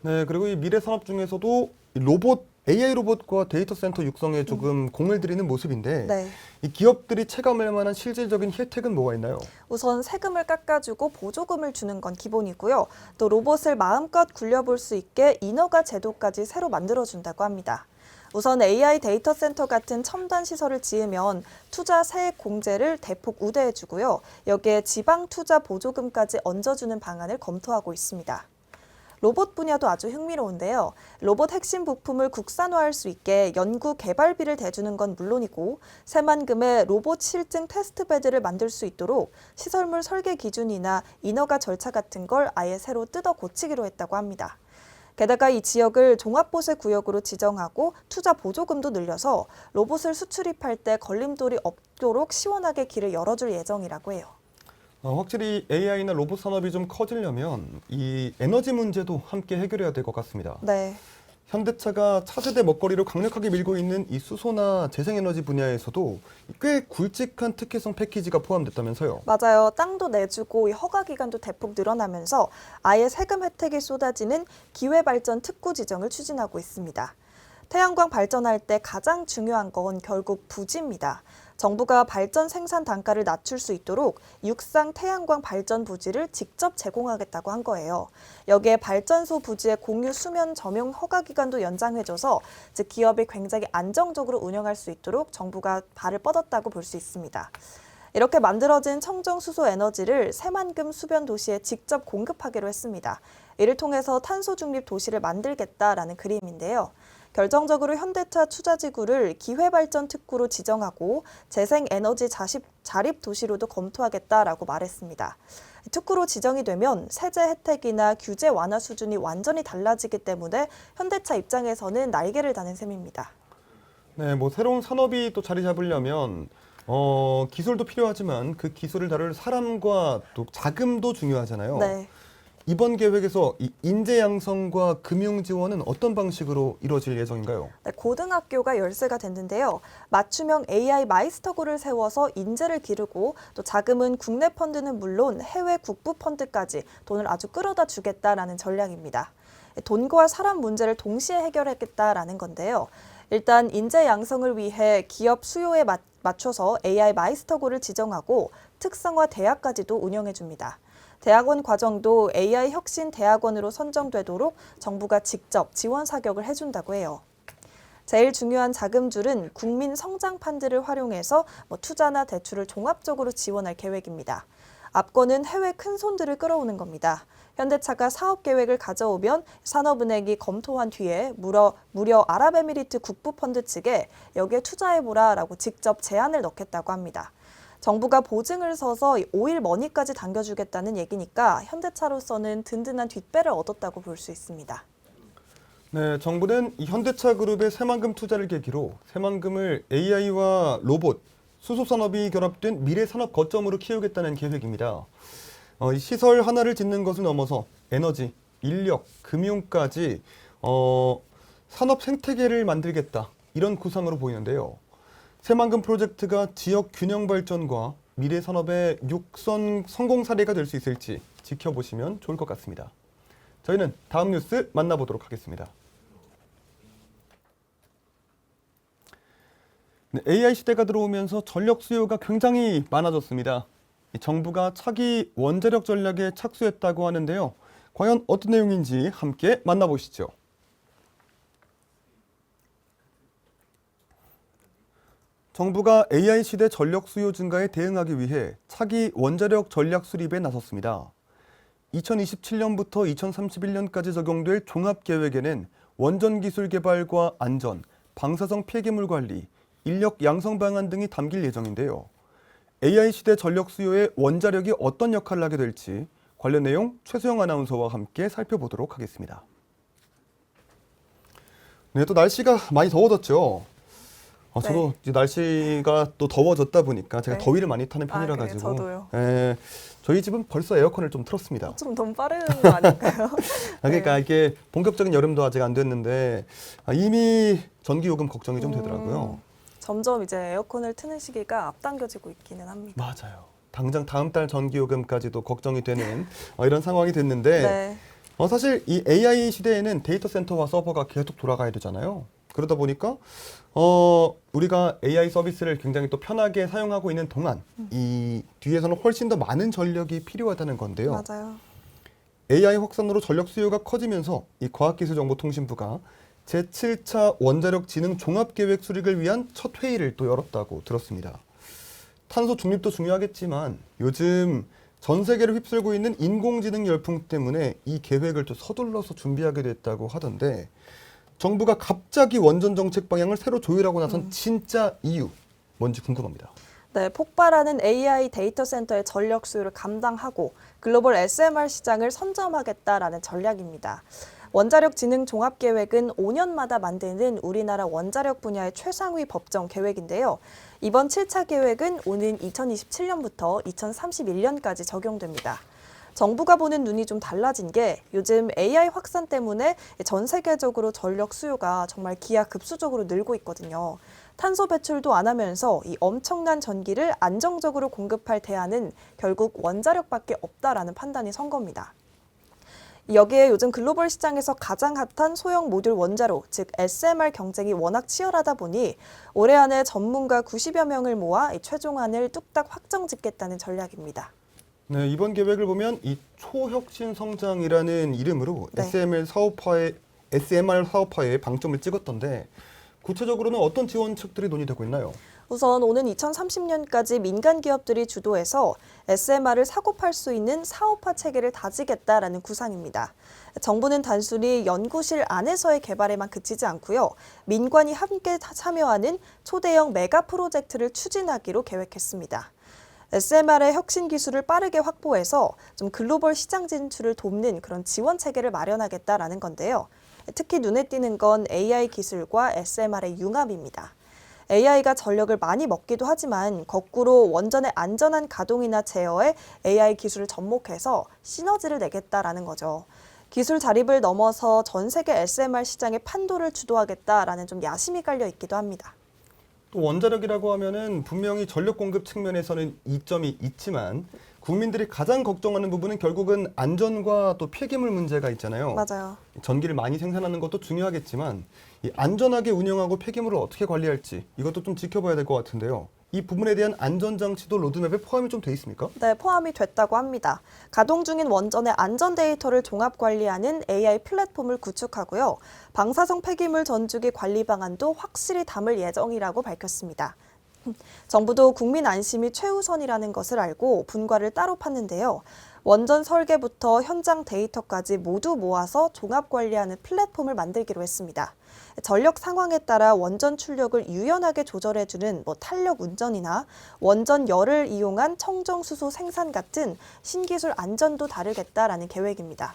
네, 그리고 이 미래 산업 중에서도 이 로봇, AI 로봇과 데이터 센터 육성에 조금 공을 들이는 모습인데 네. 이 기업들이 체감할 만한 실질적인 혜택은 뭐가 있나요? 우선 세금을 깎아주고 보조금을 주는 건 기본이고요. 또 로봇을 마음껏 굴려볼 수 있게 인허가 제도까지 새로 만들어준다고 합니다. 우선 AI 데이터 센터 같은 첨단 시설을 지으면 투자 세액 공제를 대폭 우대해주고요. 여기에 지방 투자 보조금까지 얹어주는 방안을 검토하고 있습니다. 로봇 분야도 아주 흥미로운데요. 로봇 핵심 부품을 국산화할 수 있게 연구 개발비를 대주는 건 물론이고 새만금의 로봇 실증 테스트베드를 만들 수 있도록 시설물 설계 기준이나 인허가 절차 같은 걸 아예 새로 뜯어 고치기로 했다고 합니다. 게다가 이 지역을 종합보세 구역으로 지정하고 투자 보조금도 늘려서 로봇을 수출입할 때 걸림돌이 없도록 시원하게 길을 열어줄 예정이라고 해요. 확실히 AI나 로봇 산업이 좀 커지려면 이 에너지 문제도 함께 해결해야 될 것 같습니다. 네. 현대차가 차세대 먹거리로 강력하게 밀고 있는 이 수소나 재생에너지 분야에서도 꽤 굵직한 특혜성 패키지가 포함됐다면서요. 맞아요. 땅도 내주고 이 허가 기간도 대폭 늘어나면서 아예 세금 혜택이 쏟아지는 기회발전 특구 지정을 추진하고 있습니다. 태양광 발전할 때 가장 중요한 건 결국 부지입니다. 정부가 발전 생산 단가를 낮출 수 있도록 육상 태양광 발전 부지를 직접 제공하겠다고 한 거예요. 여기에 발전소 부지의 공유 수면 점용 허가 기간도 연장해줘서 즉 기업이 굉장히 안정적으로 운영할 수 있도록 정부가 발을 뻗었다고 볼 수 있습니다. 이렇게 만들어진 청정 수소 에너지를 새만금 수변 도시에 직접 공급하기로 했습니다. 이를 통해서 탄소 중립 도시를 만들겠다라는 그림인데요. 결정적으로 현대차 투자지구를 기회발전 특구로 지정하고 재생에너지 자립 도시로도 검토하겠다라고 말했습니다. 특구로 지정이 되면 세제 혜택이나 규제 완화 수준이 완전히 달라지기 때문에 현대차 입장에서는 날개를 다는 셈입니다. 네, 뭐 새로운 산업이 또 자리 잡으려면 기술도 필요하지만 그 기술을 다룰 사람과 또 자금도 중요하잖아요. 네. 이번 계획에서 이 인재 양성과 금융 지원은 어떤 방식으로 이루어질 예정인가요? 네, 고등학교가 열쇠가 됐는데요. 맞춤형 AI 마이스터고를 세워서 인재를 기르고 또 자금은 국내 펀드는 물론 해외 국부 펀드까지 돈을 아주 끌어다 주겠다라는 전략입니다. 돈과 사람 문제를 동시에 해결하겠다라는 건데요. 일단 인재 양성을 위해 기업 수요에 맞춰서 AI 마이스터고를 지정하고 특성화 대학까지도 운영해 줍니다. 대학원 과정도 AI 혁신 대학원으로 선정되도록 정부가 직접 지원 사격을 해준다고 해요. 제일 중요한 자금줄은 국민 성장 펀드를 활용해서 투자나 대출을 종합적으로 지원할 계획입니다. 앞권은 해외 큰손들을 끌어오는 겁니다. 현대차가 사업 계획을 가져오면 산업은행이 검토한 뒤에 무려 아랍에미리트 국부펀드 측에 여기에 투자해보라라고 직접 제안을 넣겠다고 합니다. 정부가 보증을 서서 5일 머니까지 당겨주겠다는 얘기니까 현대차로서는 든든한 뒷배를 얻었다고 볼 수 있습니다. 네, 정부는 이 현대차 그룹의 새만금 투자를 계기로 새만금을 AI와 로봇, 수소 산업이 결합된 미래 산업 거점으로 키우겠다는 계획입니다. 이 시설 하나를 짓는 것을 넘어서 에너지, 인력, 금융까지 산업 생태계를 만들겠다 이런 구상으로 보이는데요. 새만금 프로젝트가 지역 균형 발전과 미래 산업의 육선 성공 사례가 될 수 있을지 지켜보시면 좋을 것 같습니다. 저희는 다음 뉴스 만나보도록 하겠습니다. 네, AI 시대가 들어오면서 전력 수요가 굉장히 많아졌습니다. 정부가 차기 원자력 전략에 착수했다고 하는데요. 과연 어떤 내용인지 함께 만나보시죠. 정부가 AI 시대 전력 수요 증가에 대응하기 위해 차기 원자력 전략 수립에 나섰습니다. 2027년부터 2031년까지 적용될 종합계획에는 원전 기술 개발과 안전, 방사성 폐기물 관리, 인력 양성 방안 등이 담길 예정인데요. AI 시대 전력 수요에 원자력이 어떤 역할을 하게 될지 관련 내용 최수영 아나운서와 함께 살펴보도록 하겠습니다. 네, 또 날씨가 많이 더워졌죠. 저도 이제 날씨가 또 더워졌다 보니까 제가 네. 더위를 많이 타는 편이라 그래요? 가지고 저도요. 저희 집은 벌써 에어컨을 좀 틀었습니다. 좀 너무 빠른 거 아닐까요? 그러니까 이게 본격적인 여름도 아직 안 됐는데 이미 전기요금 걱정이 좀 되더라고요. 점점 이제 에어컨을 트는 시기가 앞당겨지고 있기는 합니다. 맞아요. 당장 다음 달 전기요금까지도 걱정이 되는 이런 상황이 됐는데 네. 사실 이 AI 시대에는 데이터 센터와 서버가 계속 돌아가야 되잖아요. 그러다 보니까 우리가 AI 서비스를 굉장히 또 편하게 사용하고 있는 동안 이 뒤에서는 훨씬 더 많은 전력이 필요하다는 건데요. 맞아요. AI 확산으로 전력 수요가 커지면서 이 과학기술정보통신부가 제7차 원자력 진흥 종합계획 수립을 위한 첫 회의를 또 열었다고 들었습니다. 탄소 중립도 중요하겠지만 요즘 전 세계를 휩쓸고 있는 인공지능 열풍 때문에 이 계획을 또 서둘러서 준비하게 됐다고 하던데 정부가 갑자기 원전 정책 방향을 새로 조율하고 나선 진짜 이유 뭔지 궁금합니다. 네, 폭발하는 AI 데이터 센터의 전력 수요를 감당하고 글로벌 SMR 시장을 선점하겠다라는 전략입니다. 원자력 진흥 종합계획은 5년마다 만드는 우리나라 원자력 분야의 최상위 법정 계획인데요. 이번 7차 계획은 오는 2027년부터 2031년까지 적용됩니다. 정부가 보는 눈이 좀 달라진 게 요즘 AI 확산 때문에 전 세계적으로 전력 수요가 정말 기하급수적으로 늘고 있거든요. 탄소 배출도 안 하면서 이 엄청난 전기를 안정적으로 공급할 대안은 결국 원자력밖에 없다라는 판단이 선 겁니다. 여기에 요즘 글로벌 시장에서 가장 핫한 소형 모듈 원자로, 즉 SMR 경쟁이 워낙 치열하다 보니 올해 안에 전문가 90여 명을 모아 이 최종안을 뚝딱 확정 짓겠다는 전략입니다. 네, 이번 계획을 보면 이 초혁신 성장이라는 이름으로 네. SMR 사업화에 방점을 찍었던데 구체적으로는 어떤 지원책들이 논의되고 있나요? 우선 오는 2030년까지 민간 기업들이 주도해서 SMR을 사고 팔 수 있는 사업화 체계를 다지겠다라는 구상입니다. 정부는 단순히 연구실 안에서의 개발에만 그치지 않고요. 민관이 함께 참여하는 초대형 메가 프로젝트를 추진하기로 계획했습니다. SMR의 혁신 기술을 빠르게 확보해서 좀 글로벌 시장 진출을 돕는 그런 지원 체계를 마련하겠다라는 건데요. 특히 눈에 띄는 건 AI 기술과 SMR의 융합입니다. AI가 전력을 많이 먹기도 하지만 거꾸로 원전의 안전한 가동이나 제어에 AI 기술을 접목해서 시너지를 내겠다라는 거죠. 기술 자립을 넘어서 전 세계 SMR 시장의 판도를 주도하겠다라는 좀 야심이 깔려 있기도 합니다. 또 원자력이라고 하면은 분명히 전력 공급 측면에서는 이점이 있지만 국민들이 가장 걱정하는 부분은 결국은 안전과 또 폐기물 문제가 있잖아요. 맞아요. 전기를 많이 생산하는 것도 중요하겠지만 이 안전하게 운영하고 폐기물을 어떻게 관리할지 이것도 좀 지켜봐야 될 것 같은데요. 이 부분에 대한 안전장치도 로드맵에 포함이 좀 돼 있습니까? 네, 포함이 됐다고 합니다. 가동 중인 원전의 안전 데이터를 종합 관리하는 AI 플랫폼을 구축하고요. 방사성 폐기물 전주기 관리 방안도 확실히 담을 예정이라고 밝혔습니다. 정부도 국민 안심이 최우선이라는 것을 알고 분과를 따로 팠는데요. 원전 설계부터 현장 데이터까지 모두 모아서 종합 관리하는 플랫폼을 만들기로 했습니다. 전력 상황에 따라 원전 출력을 유연하게 조절해주는 탄력 운전이나 원전 열을 이용한 청정수소 생산 같은 신기술 안전도 다루겠다라는 계획입니다.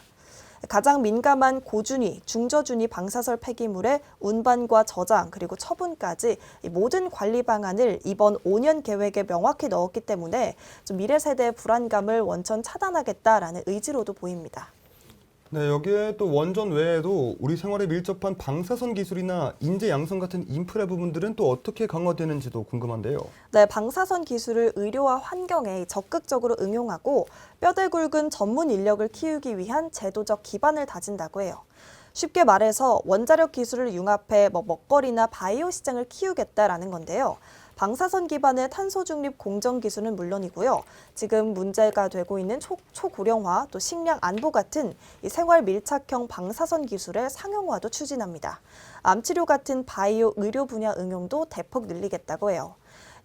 가장 민감한 고준위, 중저준위 방사설 폐기물의 운반과 저장 그리고 처분까지 모든 관리 방안을 이번 5년 계획에 명확히 넣었기 때문에 좀 미래 세대의 불안감을 원천 차단하겠다라는 의지로도 보입니다. 네, 여기에 또 원전 외에도 우리 생활에 밀접한 방사선 기술이나 인재 양성 같은 인프라 부분들은 또 어떻게 강화되는지도 궁금한데요. 네, 방사선 기술을 의료와 환경에 적극적으로 응용하고 뼈대 굵은 전문 인력을 키우기 위한 제도적 기반을 다진다고 해요. 쉽게 말해서 원자력 기술을 융합해 먹거리나 바이오 시장을 키우겠다라는 건데요. 방사선 기반의 탄소 중립 공정 기술은 물론이고요. 지금 문제가 되고 있는 초고령화, 또 식량 안보 같은 이 생활 밀착형 방사선 기술의 상용화도 추진합니다. 암치료 같은 바이오 의료 분야 응용도 대폭 늘리겠다고 해요.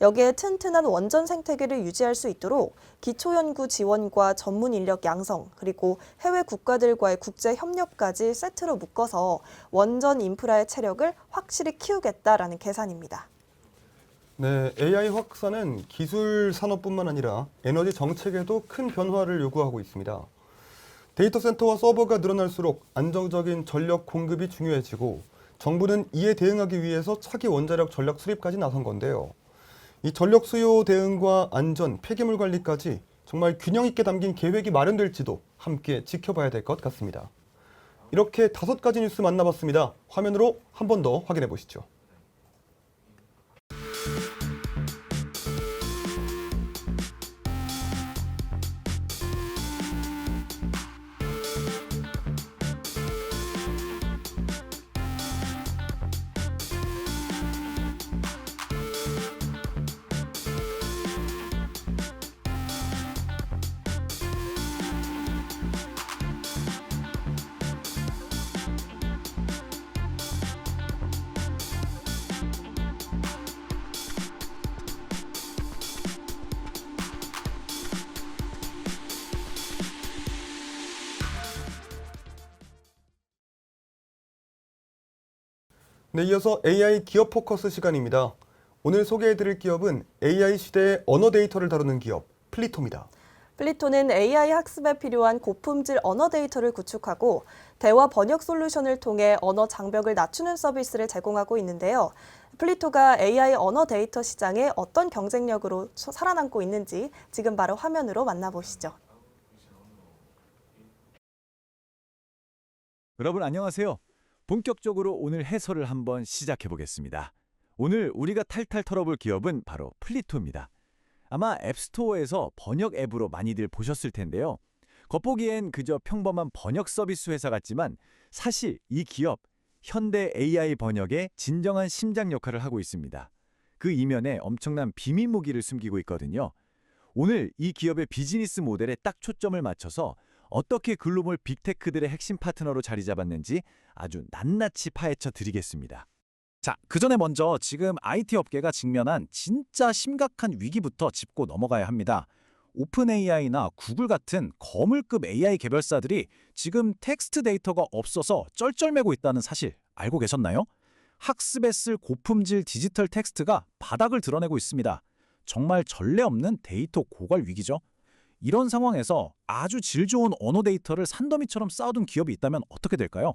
여기에 튼튼한 원전 생태계를 유지할 수 있도록 기초연구 지원과 전문 인력 양성, 그리고 해외 국가들과의 국제 협력까지 세트로 묶어서 원전 인프라의 체력을 확실히 키우겠다라는 계산입니다. 네, AI 확산은 기술 산업뿐만 아니라 에너지 정책에도 큰 변화를 요구하고 있습니다. 데이터 센터와 서버가 늘어날수록 안정적인 전력 공급이 중요해지고 정부는 이에 대응하기 위해서 차기 원자력 전략 수립까지 나선 건데요. 이 전력 수요 대응과 안전, 폐기물 관리까지 정말 균형 있게 담긴 계획이 마련될지도 함께 지켜봐야 될 것 같습니다. 이렇게 5가지 뉴스 만나봤습니다. 화면으로 한 번 더 확인해 보시죠. 네, 이어서 AI 기업 포커스 시간입니다. 오늘 소개해드릴 기업은 AI 시대의 언어 데이터를 다루는 기업, 플리토입니다. 플리토는 AI 학습에 필요한 고품질 언어 데이터를 구축하고 대화 번역 솔루션을 통해 언어 장벽을 낮추는 서비스를 제공하고 있는데요. 플리토가 AI 언어 데이터 시장에 어떤 경쟁력으로 살아남고 있는지 지금 바로 화면으로 만나보시죠. 여러분 안녕하세요. 본격적으로 오늘 해설을 한번 시작해 보겠습니다. 오늘 우리가 탈탈 털어볼 기업은 바로 플리토입니다. 아마 앱스토어에서 번역 앱으로 많이들 보셨을 텐데요. 겉보기엔 그저 평범한 번역 서비스 회사 같지만 사실 이 기업, 현대 AI 번역의 진정한 심장 역할을 하고 있습니다. 그 이면에 엄청난 비밀 무기를 숨기고 있거든요. 오늘 이 기업의 비즈니스 모델에 딱 초점을 맞춰서 어떻게 글로벌 빅테크들의 핵심 파트너로 자리 잡았는지 아주 낱낱이 파헤쳐 드리겠습니다. 자, 그 전에 먼저 지금 IT 업계가 직면한 진짜 심각한 위기부터 짚고 넘어가야 합니다. 오픈 AI나 구글 같은 거물급 AI 개발사들이 지금 텍스트 데이터가 없어서 쩔쩔매고 있다는 사실 알고 계셨나요? 학습에 쓸 고품질 디지털 텍스트가 바닥을 드러내고 있습니다. 정말 전례 없는 데이터 고갈 위기죠. 이런 상황에서 아주 질 좋은 언어 데이터를 산더미처럼 쌓아둔 기업이 있다면 어떻게 될까요?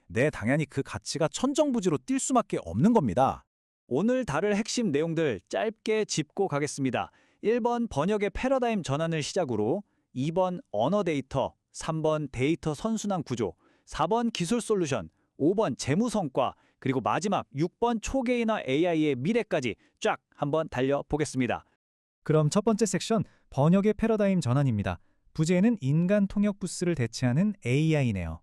네, 당연히 그 가치가 천정부지로 뛸 수밖에 없는 겁니다. 오늘 다룰 핵심 내용들 짧게 짚고 가겠습니다. 1번 번역의 패러다임 전환을 시작으로 2번 언어 데이터, 3번 데이터 선순환 구조, 4번 기술 솔루션, 5번 재무 성과, 그리고 마지막 6번 초개인화 AI의 미래까지 쫙 한번 달려보겠습니다. 그럼 첫 번째 섹션, 번역의 패러다임 전환입니다. 부제는 인간 통역 부스를 대체하는 AI네요.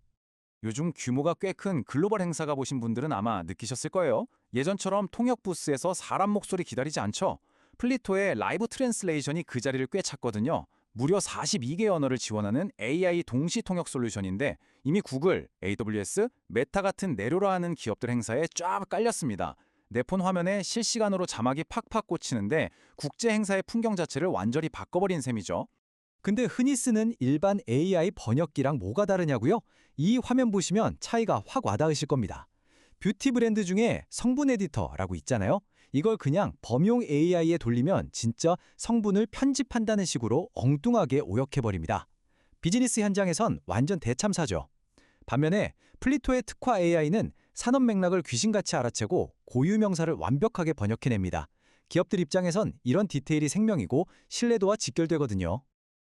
요즘 규모가 꽤 큰 글로벌 행사 가보신 분들은 아마 느끼셨을 거예요. 예전처럼 통역 부스에서 사람 목소리 기다리지 않죠. 플리토의 라이브 트랜슬레이션이 그 자리를 꽤 찼거든요. 무려 42개 언어를 지원하는 AI 동시 통역 솔루션인데 이미 구글, AWS, 메타 같은 내로라 하는 기업들 행사에 쫙 깔렸습니다. 내 폰 화면에 실시간으로 자막이 팍팍 꽂히는데 국제 행사의 풍경 자체를 완전히 바꿔버린 셈이죠. 근데 흔히 쓰는 일반 AI 번역기랑 뭐가 다르냐고요? 이 화면 보시면 차이가 확 와닿으실 겁니다. 뷰티 브랜드 중에 성분 에디터라고 있잖아요. 이걸 그냥 범용 AI에 돌리면 진짜 성분을 편집한다는 식으로 엉뚱하게 오역해버립니다. 비즈니스 현장에선 완전 대참사죠. 반면에 플리토의 특화 AI는 산업 맥락을 귀신같이 알아채고 고유 명사를 완벽하게 번역해냅니다. 기업들 입장에선 이런 디테일이 생명이고 신뢰도와 직결되거든요.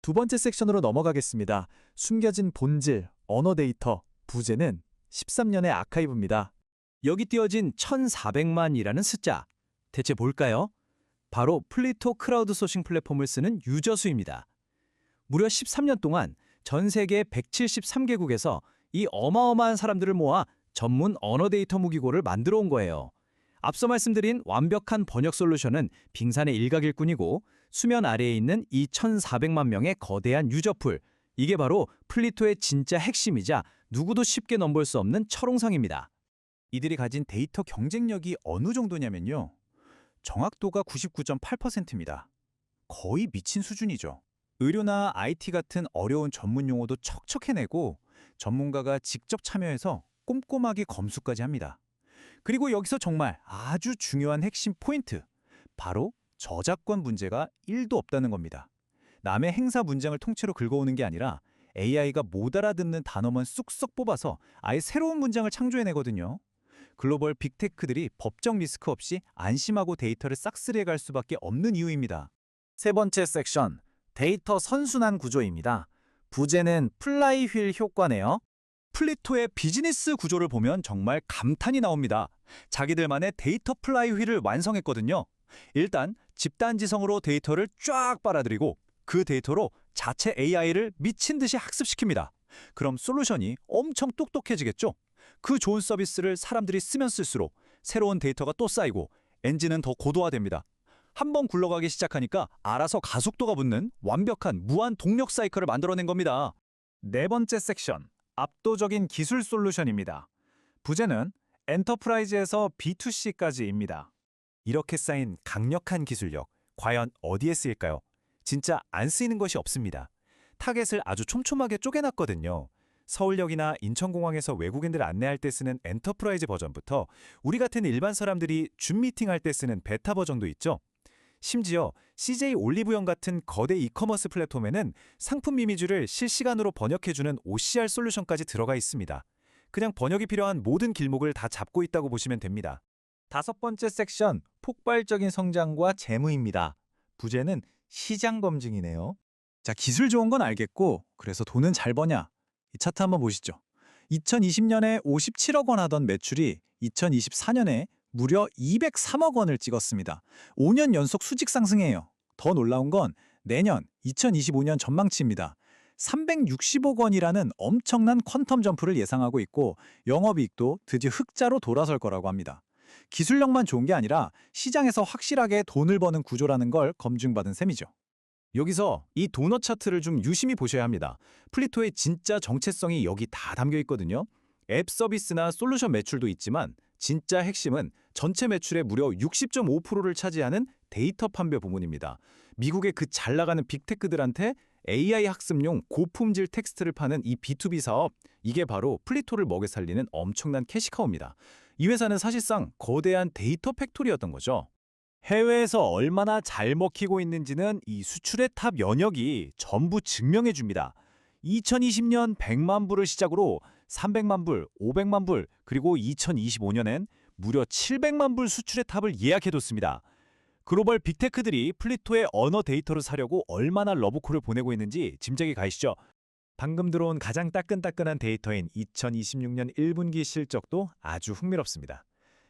두 번째 섹션으로 넘어가겠습니다. 숨겨진 본질, 언어 데이터, 부제는 13년의 아카이브입니다. 여기 띄어진 1,400만이라는 숫자. 대체 뭘까요? 바로 플리토 크라우드 소싱 플랫폼을 쓰는 유저 수입니다. 무려 13년 동안 전 세계 173개국에서 이 어마어마한 사람들을 모아 전문 언어 데이터 무기고를 만들어 온 거예요. 앞서 말씀드린 완벽한 번역 솔루션은 빙산의 일각일 뿐이고 수면 아래에 있는 이 1,400만 명의 거대한 유저풀, 이게 바로 플리토의 진짜 핵심이자 누구도 쉽게 넘볼 수 없는 철옹성입니다. 이들이 가진 데이터 경쟁력이 어느 정도냐면요. 정확도가 99.8%입니다. 거의 미친 수준이죠. 의료나 IT 같은 어려운 전문 용어도 척척 해내고 전문가가 직접 참여해서 꼼꼼하게 검수까지 합니다. 그리고 여기서 정말 아주 중요한 핵심 포인트, 바로 저작권 문제가 1도 없다는 겁니다. 남의 행사 문장을 통째로 긁어오는 게 아니라 AI가 못 알아듣는 단어만 쑥쑥 뽑아서 아예 새로운 문장을 창조해내거든요. 글로벌 빅테크들이 법적 리스크 없이 안심하고 데이터를 싹쓸이해갈 수밖에 없는 이유입니다. 세 번째 섹션, 데이터 선순환 구조입니다. 부제는 플라이휠 효과네요. 플리토의 비즈니스 구조를 보면 정말 감탄이 나옵니다. 자기들만의 데이터 플라이휠을 완성했거든요. 일단 집단지성으로 데이터를 쫙 빨아들이고 그 데이터로 자체 AI를 미친 듯이 학습시킵니다. 그럼 솔루션이 엄청 똑똑해지겠죠? 그 좋은 서비스를 사람들이 쓰면 쓸수록 새로운 데이터가 또 쌓이고 엔진은 더 고도화됩니다. 한번 굴러가기 시작하니까 알아서 가속도가 붙는 완벽한 무한 동력 사이클을 만들어낸 겁니다. 네 번째 섹션, 압도적인 기술 솔루션입니다. 부제는 엔터프라이즈에서 B2C까지입니다. 이렇게 쌓인 강력한 기술력, 과연 어디에 쓰일까요? 진짜 안 쓰이는 것이 없습니다. 타겟을 아주 촘촘하게 쪼개놨거든요. 서울역이나 인천공항에서 외국인들 안내할 때 쓰는 엔터프라이즈 버전부터 우리 같은 일반 사람들이 줌 미팅할 때 쓰는 베타 버전도 있죠. 심지어 CJ 올리브영 같은 거대 이커머스 플랫폼에는 상품 이미지를 실시간으로 번역해주는 OCR 솔루션까지 들어가 있습니다. 그냥 번역이 필요한 모든 길목을 다 잡고 있다고 보시면 됩니다. 다섯 번째 섹션, 폭발적인 성장과 재무입니다. 부제는 시장 검증이네요. 자, 기술 좋은 건 알겠고 그래서 돈은 잘 버냐? 이 차트 한번 보시죠. 2020년에 57억 원 하던 매출이 2024년에 무려 203억 원을 찍었습니다. 5년 연속 수직 상승해요. 더 놀라운 건 내년 2025년 전망치입니다. 360억 원이라는 엄청난 퀀텀 점프를 예상하고 있고 영업이익도 드디어 흑자로 돌아설 거라고 합니다. 기술력만 좋은 게 아니라 시장에서 확실하게 돈을 버는 구조라는 걸 검증받은 셈이죠. 여기서 이 도넛 차트를 좀 유심히 보셔야 합니다. 플리토의 진짜 정체성이 여기 다 담겨 있거든요. 앱 서비스나 솔루션 매출도 있지만 진짜 핵심은 전체 매출의 무려 60.5%를 차지하는 데이터 판매 부문입니다. 미국의 그 잘 나가는 빅테크들한테 AI 학습용 고품질 텍스트를 파는 이 B2B 사업, 이게 바로 플리토를 먹여 살리는 엄청난 캐시카우입니다. 이 회사는 사실상 거대한 데이터 팩토리였던 거죠. 해외에서 얼마나 잘 먹히고 있는지는 이 수출의 탑 연역이 전부 증명해 줍니다. 2020년 100만 불을 시작으로 300만 불, 500만 불, 그리고 2025년엔 무려 700만 불 수출의 탑을 예약해뒀습니다. 글로벌 빅테크들이 플리토의 언어 데이터를 사려고 얼마나 러브콜을 보내고 있는지 짐작이 가시죠? 방금 들어온 가장 따끈따끈한 데이터인 2026년 1분기 실적도 아주 흥미롭습니다.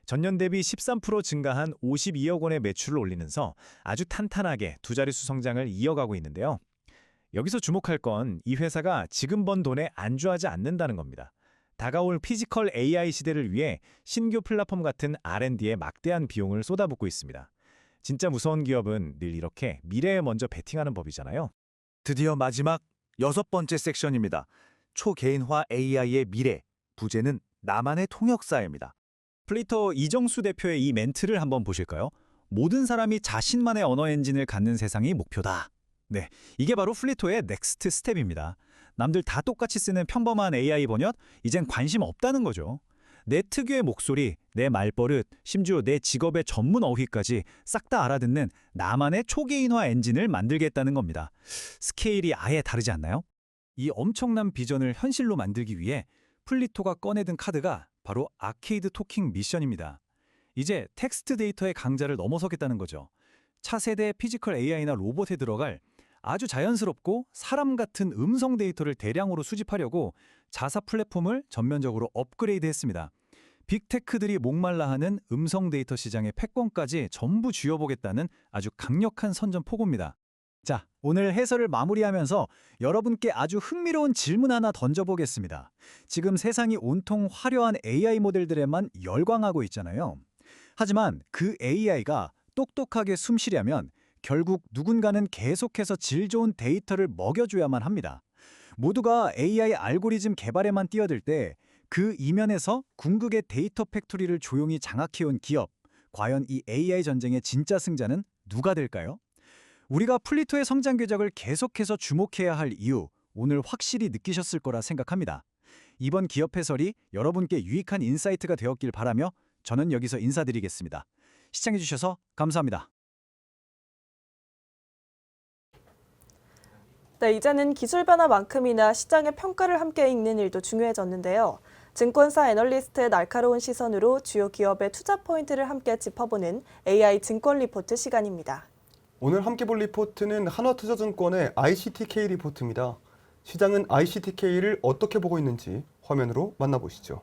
전년 대비 13% 증가한 52억 원의 매출을 올리면서 아주 탄탄하게 두 자릿수 성장을 이어가고 있는데요. 여기서 주목할 건 이 회사가 지금 번 돈에 안주하지 않는다는 겁니다. 다가올 피지컬 AI 시대를 위해 신규 플랫폼 같은 R&D에 막대한 비용을 쏟아붓고 있습니다. 진짜 무서운 기업은 늘 이렇게 미래에 먼저 베팅하는 법이잖아요. 드디어 마지막 여섯 번째 섹션입니다. 초개인화 AI의 미래, 부제는 나만의 통역사입니다. 플리토 이정수 대표의 이 멘트를 한번 보실까요? 모든 사람이 자신만의 언어 엔진을 갖는 세상이 목표다. 네, 이게 바로 플리토의 넥스트 스텝입니다. 남들 다 똑같이 쓰는 평범한 AI 번역, 이젠 관심 없다는 거죠. 내 특유의 목소리, 내 말버릇, 심지어 내 직업의 전문 어휘까지 싹 다 알아듣는 나만의 초개인화 엔진을 만들겠다는 겁니다. 스케일이 아예 다르지 않나요? 이 엄청난 비전을 현실로 만들기 위해 플리토가 꺼내든 카드가 바로 아케이드 토킹 미션입니다. 이제 텍스트 데이터의 강자를 넘어서겠다는 거죠. 차세대 피지컬 AI나 로봇에 들어갈 아주 자연스럽고 사람 같은 음성 데이터를 대량으로 수집하려고 자사 플랫폼을 전면적으로 업그레이드했습니다. 빅테크들이 목말라하는 음성 데이터 시장의 패권까지 전부 쥐어보겠다는 아주 강력한 선전포고입니다. 자, 오늘 해설을 마무리하면서 여러분께 아주 흥미로운 질문 하나 던져보겠습니다. 지금 세상이 온통 화려한 AI 모델들에만 열광하고 있잖아요. 하지만 그 AI가 똑똑하게 숨쉬려면 결국 누군가는 계속해서 질 좋은 데이터를 먹여줘야만 합니다. 모두가 AI 알고리즘 개발에만 뛰어들 때 그 이면에서 궁극의 데이터 팩토리를 조용히 장악해온 기업, 과연 이 AI 전쟁의 진짜 승자는 누가 될까요? 우리가 플리토의 성장 궤적을 계속해서 주목해야 할 이유, 오늘 확실히 느끼셨을 거라 생각합니다. 이번 기업 해설이 여러분께 유익한 인사이트가 되었길 바라며 저는 여기서 인사드리겠습니다. 시청해주셔서 감사합니다. 네, 이제는 기술 변화만큼이나 시장의 평가를 함께 읽는 일도 중요해졌는데요. 증권사 애널리스트의 날카로운 시선으로 주요 기업의 투자 포인트를 함께 짚어보는 AI 증권 리포트 시간입니다. 오늘 함께 볼 리포트는 한화투자증권의 ICTK 리포트입니다. 시장은 ICTK를 어떻게 보고 있는지 화면으로 만나보시죠.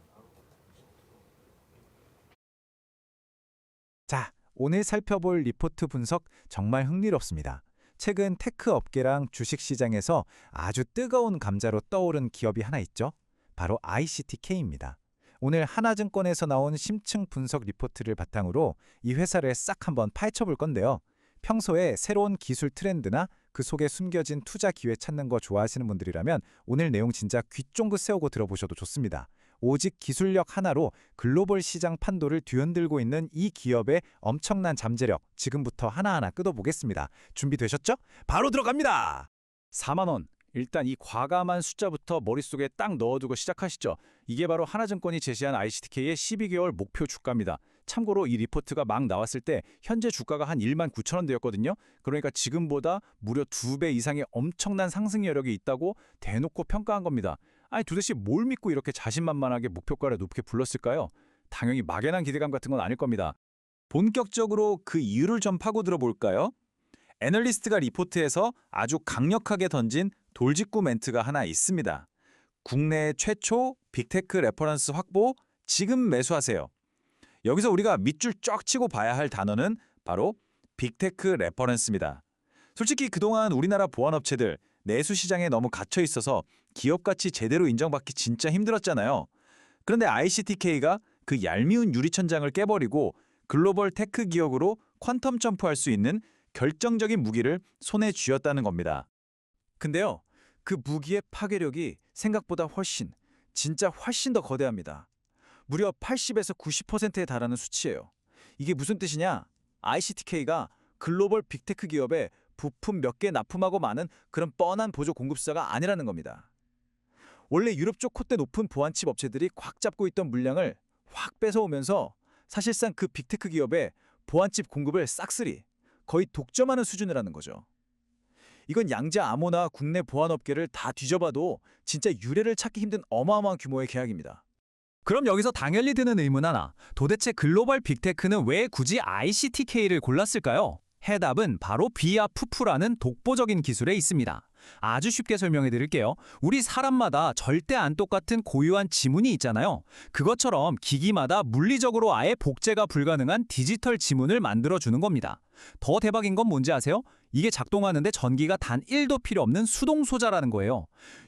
자, 오늘 살펴볼 리포트 분석 정말 흥미롭습니다. 최근 테크 업계랑 주식시장에서 아주 뜨거운 감자로 떠오른 기업이 하나 있죠. 바로 ICTK입니다. 오늘 하나증권에서 나온 심층 분석 리포트를 바탕으로 이 회사를 싹 한번 파헤쳐 볼 건데요. 평소에 새로운 기술 트렌드나 그 속에 숨겨진 투자 기회 찾는 거 좋아하시는 분들이라면 오늘 내용 진짜 귀 쫑긋 세우고 들어보셔도 좋습니다. 오직 기술력 하나로 글로벌 시장 판도를 뒤흔들고 있는 이 기업의 엄청난 잠재력 지금부터 하나하나 뜯어보겠습니다. 준비되셨죠? 바로 들어갑니다. 4만 원. 일단 이 과감한 숫자부터 머릿속에 딱 넣어두고 시작하시죠. 이게 바로 하나증권이 제시한 ICTK의 12개월 목표 주가입니다. 참고로 이 리포트가 막 나왔을 때 현재 주가가 한 19,000원대였거든요. 그러니까 지금보다 무려 2배 이상의 엄청난 상승 여력이 있다고 대놓고 평가한 겁니다. 아니 도대체 뭘 믿고 이렇게 자신만만하게 목표가를 높게 불렀을까요? 당연히 막연한 기대감 같은 건 아닐 겁니다. 본격적으로 그 이유를 좀 파고들어 볼까요? 애널리스트가 리포트에서 아주 강력하게 던진 돌직구 멘트가 하나 있습니다. 국내 최초 빅테크 레퍼런스 확보, 지금 매수하세요. 여기서 우리가 밑줄 쫙 치고 봐야 할 단어는 바로 빅테크 레퍼런스입니다. 솔직히 그동안 우리나라 보안업체들 내수 시장에 너무 갇혀 있어서 기업 가치 제대로 인정받기 진짜 힘들었잖아요. 그런데 ICTK가 그 얄미운 유리천장을 깨버리고 글로벌 테크 기업으로 퀀텀 점프할 수 있는 결정적인 무기를 손에 쥐었다는 겁니다. 근데요, 그 무기의 파괴력이 생각보다 진짜 훨씬 더 거대합니다. 무려 80에서 90%에 달하는 수치예요. 이게 무슨 뜻이냐? ICTK가 글로벌 빅테크 기업에 부품 몇 개 납품하고 마는 그런 뻔한 보조 공급사가 아니라는 겁니다. 원래 유럽 쪽 콧대 높은 보안칩 업체들이 꽉 잡고 있던 물량을 확 뺏어오면서 사실상 그 빅테크 기업의 보안칩 공급을 싹쓸이 거의 독점하는 수준이라는 거죠. 이건 양자 암호나 국내 보안업계를 다 뒤져봐도 진짜 유례를 찾기 힘든 어마어마한 규모의 계약입니다. 그럼 여기서 당연히 드는 의문 하나. 도대체 글로벌 빅테크는 왜 굳이 ICTK를 골랐을까요? 해답은 바로 비아푸프라는 독보적인 기술에 있습니다. 아주 쉽게 설명해 드릴게요. 우리 사람마다 절대 안 똑같은 고유한 지문이 있잖아요. 그것처럼 기기마다 물리적으로 아예 복제가 불가능한 디지털 지문을 만들어주는 겁니다. 더 대박인 건 뭔지 아세요? 이게 작동하는데 전기가 단 1도 필요 없는 수동 소자라는 거예요.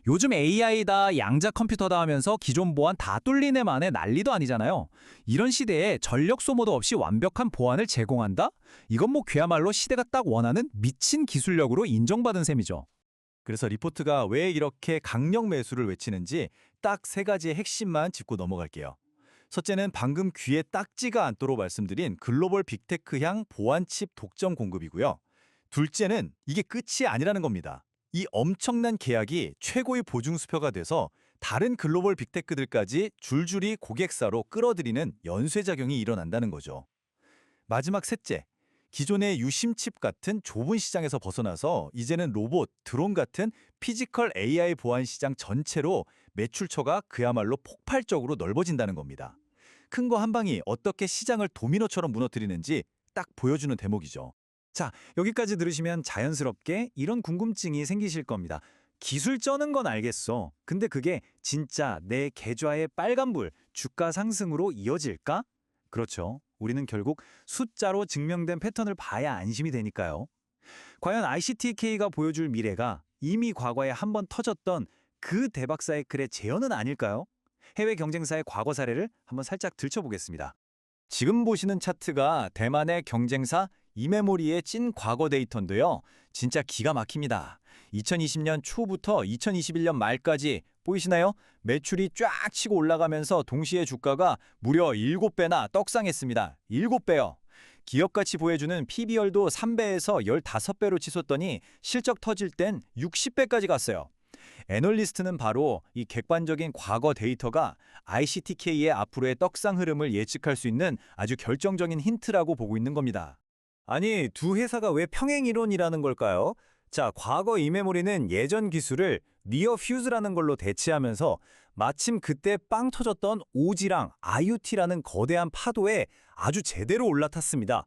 요즘 AI다, 양자 컴퓨터다 하면서 기존 보안 다 뚫리네 만에 난리도 아니잖아요. 이런 시대에 전력 소모도 없이 완벽한 보안을 제공한다? 이건 뭐 그야말로 시대가 딱 원하는 미친 기술력으로 인정받은 셈이죠. 그래서 리포트가 왜 이렇게 강력 매수를 외치는지 딱 3가지의 핵심만 짚고 넘어갈게요. 첫째는 방금 귀에 딱지가 않도록 말씀드린 글로벌 빅테크향 보안칩 독점 공급이고요. 둘째는 이게 끝이 아니라는 겁니다. 이 엄청난 계약이 최고의 보증수표가 돼서 다른 글로벌 빅테크들까지 줄줄이 고객사로 끌어들이는 연쇄작용이 일어난다는 거죠. 마지막 셋째, 기존의 유심칩 같은 좁은 시장에서 벗어나서 이제는 로봇, 드론 같은 피지컬 AI 보안 시장 전체로 매출처가 그야말로 폭발적으로 넓어진다는 겁니다. 큰 거 한 방이 어떻게 시장을 도미노처럼 무너뜨리는지 딱 보여주는 대목이죠. 자, 여기까지 들으시면 자연스럽게 이런 궁금증이 생기실 겁니다. 기술 쩌는 건 알겠어. 근데 그게 진짜 내 계좌의 빨간불, 주가 상승으로 이어질까? 그렇죠. 우리는 결국 숫자로 증명된 패턴을 봐야 안심이 되니까요. 과연 ICTK가 보여줄 미래가 이미 과거에 한번 터졌던 그 대박 사이클의 재현은 아닐까요? 해외 경쟁사의 과거 사례를 한번 살짝 들춰보겠습니다. 지금 보시는 차트가 대만의 경쟁사 이메모리의 찐 과거 데이터인데요. 진짜 기가 막힙니다. 2020년 초부터 2021년 말까지 보이시나요? 매출이 쫙 치고 올라가면서 동시에 주가가 무려 7배나 떡상했습니다. 7배요. 기업 가치 보여주는 PBR도 3배에서 15배로 치솟더니 실적 터질 땐 60배까지 갔어요. 애널리스트는 바로 이 객관적인 과거 데이터가 ICTK의 앞으로의 떡상 흐름을 예측할 수 있는 아주 결정적인 힌트라고 보고 있는 겁니다. 아니, 두 회사가 왜 평행 이론이라는 걸까요? 자, 과거 이메모리는 예전 기술을 니어 퓨즈라는 걸로 대체하면서 마침 그때 빵 터졌던 오지랑 IoT라는 거대한 파도에 아주 제대로 올라탔습니다.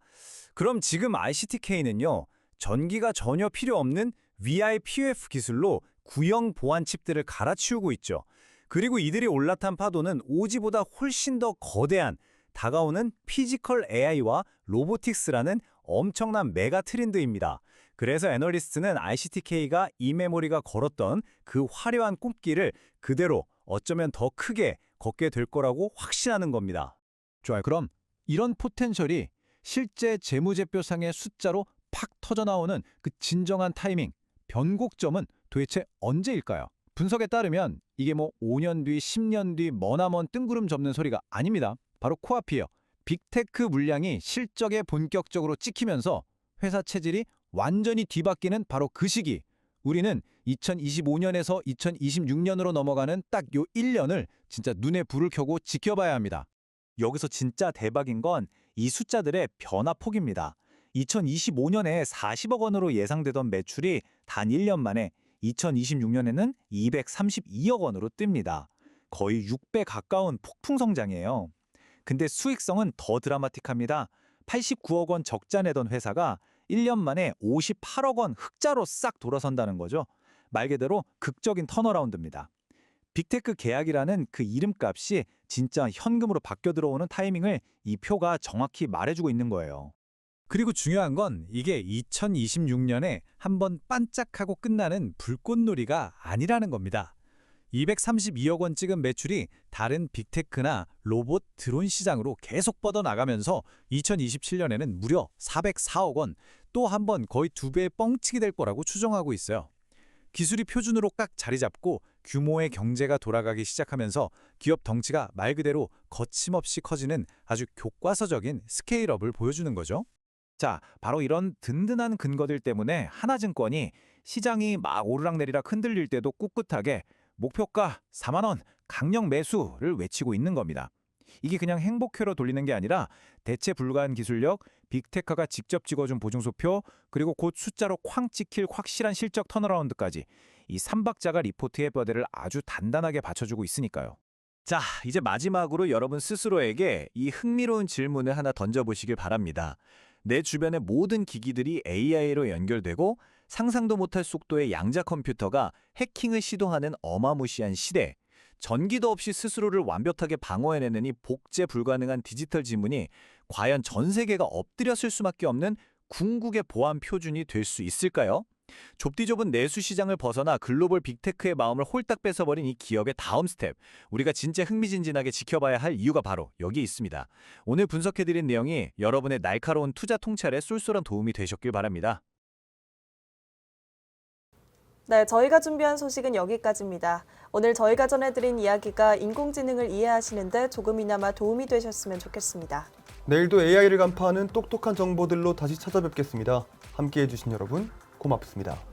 그럼 지금 ICTK는요, 전기가 전혀 필요 없는 VIPF 기술로 구형 보안 칩들을 갈아치우고 있죠. 그리고 이들이 올라탄 파도는 오지보다 훨씬 더 거대한 다가오는 피지컬 AI와 로보틱스라는 엄청난 메가 트렌드입니다. 그래서 애널리스트는 ICTK가 이메모리가 걸었던 그 화려한 꿈길을 그대로 어쩌면 더 크게 걷게 될 거라고 확신하는 겁니다. 좋아요. 그럼 이런 포텐셜이 실제 재무제표상의 숫자로 팍 터져나오는 그 진정한 타이밍, 변곡점은 도대체 언제일까요? 분석에 따르면 이게 5년 뒤, 10년 뒤 머나먼 뜬구름 접는 소리가 아닙니다. 바로 코앞이에요. 빅테크 물량이 실적에 본격적으로 찍히면서 회사 체질이 완전히 뒤바뀌는 바로 그 시기. 우리는 2025년에서 2026년으로 넘어가는 딱 요 1년을 진짜 눈에 불을 켜고 지켜봐야 합니다. 여기서 진짜 대박인 건 이 숫자들의 변화폭입니다. 2025년에 40억 원으로 예상되던 매출이 단 1년 만에 2026년에는 232억 원으로 뜹니다. 거의 6배 가까운 폭풍 성장이에요. 근데 수익성은 더 드라마틱합니다. 89억 원 적자 내던 회사가 1년 만에 58억 원 흑자로 싹 돌아선다는 거죠. 말 그대로 극적인 턴어라운드입니다. 빅테크 계약이라는 그 이름값이 진짜 현금으로 바뀌어 들어오는 타이밍을 이 표가 정확히 말해주고 있는 거예요. 그리고 중요한 건 이게 2026년에 한번 반짝하고 끝나는 불꽃놀이가 아니라는 겁니다. 232억 원 찍은 매출이 다른 빅테크나 로봇, 드론 시장으로 계속 뻗어나가면서 2027년에는 무려 404억 원, 또 한 번 거의 2배의 뻥치기 될 거라고 추정하고 있어요. 기술이 표준으로 꽉 자리 잡고 규모의 경제가 돌아가기 시작하면서 기업 덩치가 말 그대로 거침없이 커지는 아주 교과서적인 스케일업을 보여주는 거죠. 자, 바로 이런 든든한 근거들 때문에 하나증권이 시장이 막 오르락내리락 흔들릴 때도 꿋꿋하게 목표가 4만 원 강력 매수를 외치고 있는 겁니다. 이게 그냥 행복회로 돌리는 게 아니라 대체 불가한 기술력, 빅테크가 직접 찍어준 보증소표, 그리고 곧 숫자로 쾅 찍힐 확실한 실적 턴어라운드까지 이 3박자가 리포트의 뼈대를 아주 단단하게 받쳐주고 있으니까요. 자, 이제 마지막으로 여러분 스스로에게 이 흥미로운 질문을 하나 던져보시길 바랍니다. 내 주변의 모든 기기들이 AI로 연결되고 상상도 못할 속도의 양자 컴퓨터가 해킹을 시도하는 어마무시한 시대, 전기도 없이 스스로를 완벽하게 방어해내는 이 복제 불가능한 디지털 지문이 과연 전 세계가 엎드렸을 수밖에 없는 궁극의 보안 표준이 될 수 있을까요? 좁디 좁은 내수 시장을 벗어나 글로벌 빅테크의 마음을 홀딱 뺏어버린 이 기업의 다음 스텝, 우리가 진짜 흥미진진하게 지켜봐야 할 이유가 바로 여기 있습니다. 오늘 분석해드린 내용이 여러분의 날카로운 투자 통찰에 쏠쏠한 도움이 되셨길 바랍니다. 네, 저희가 준비한 소식은 여기까지입니다. 오늘 저희가 전해드린 이야기가 인공지능을 이해하시는데 조금이나마 도움이 되셨으면 좋겠습니다. 내일도 AI를 간파하는 똑똑한 정보들로 다시 찾아뵙겠습니다. 함께해 주신 여러분 고맙습니다.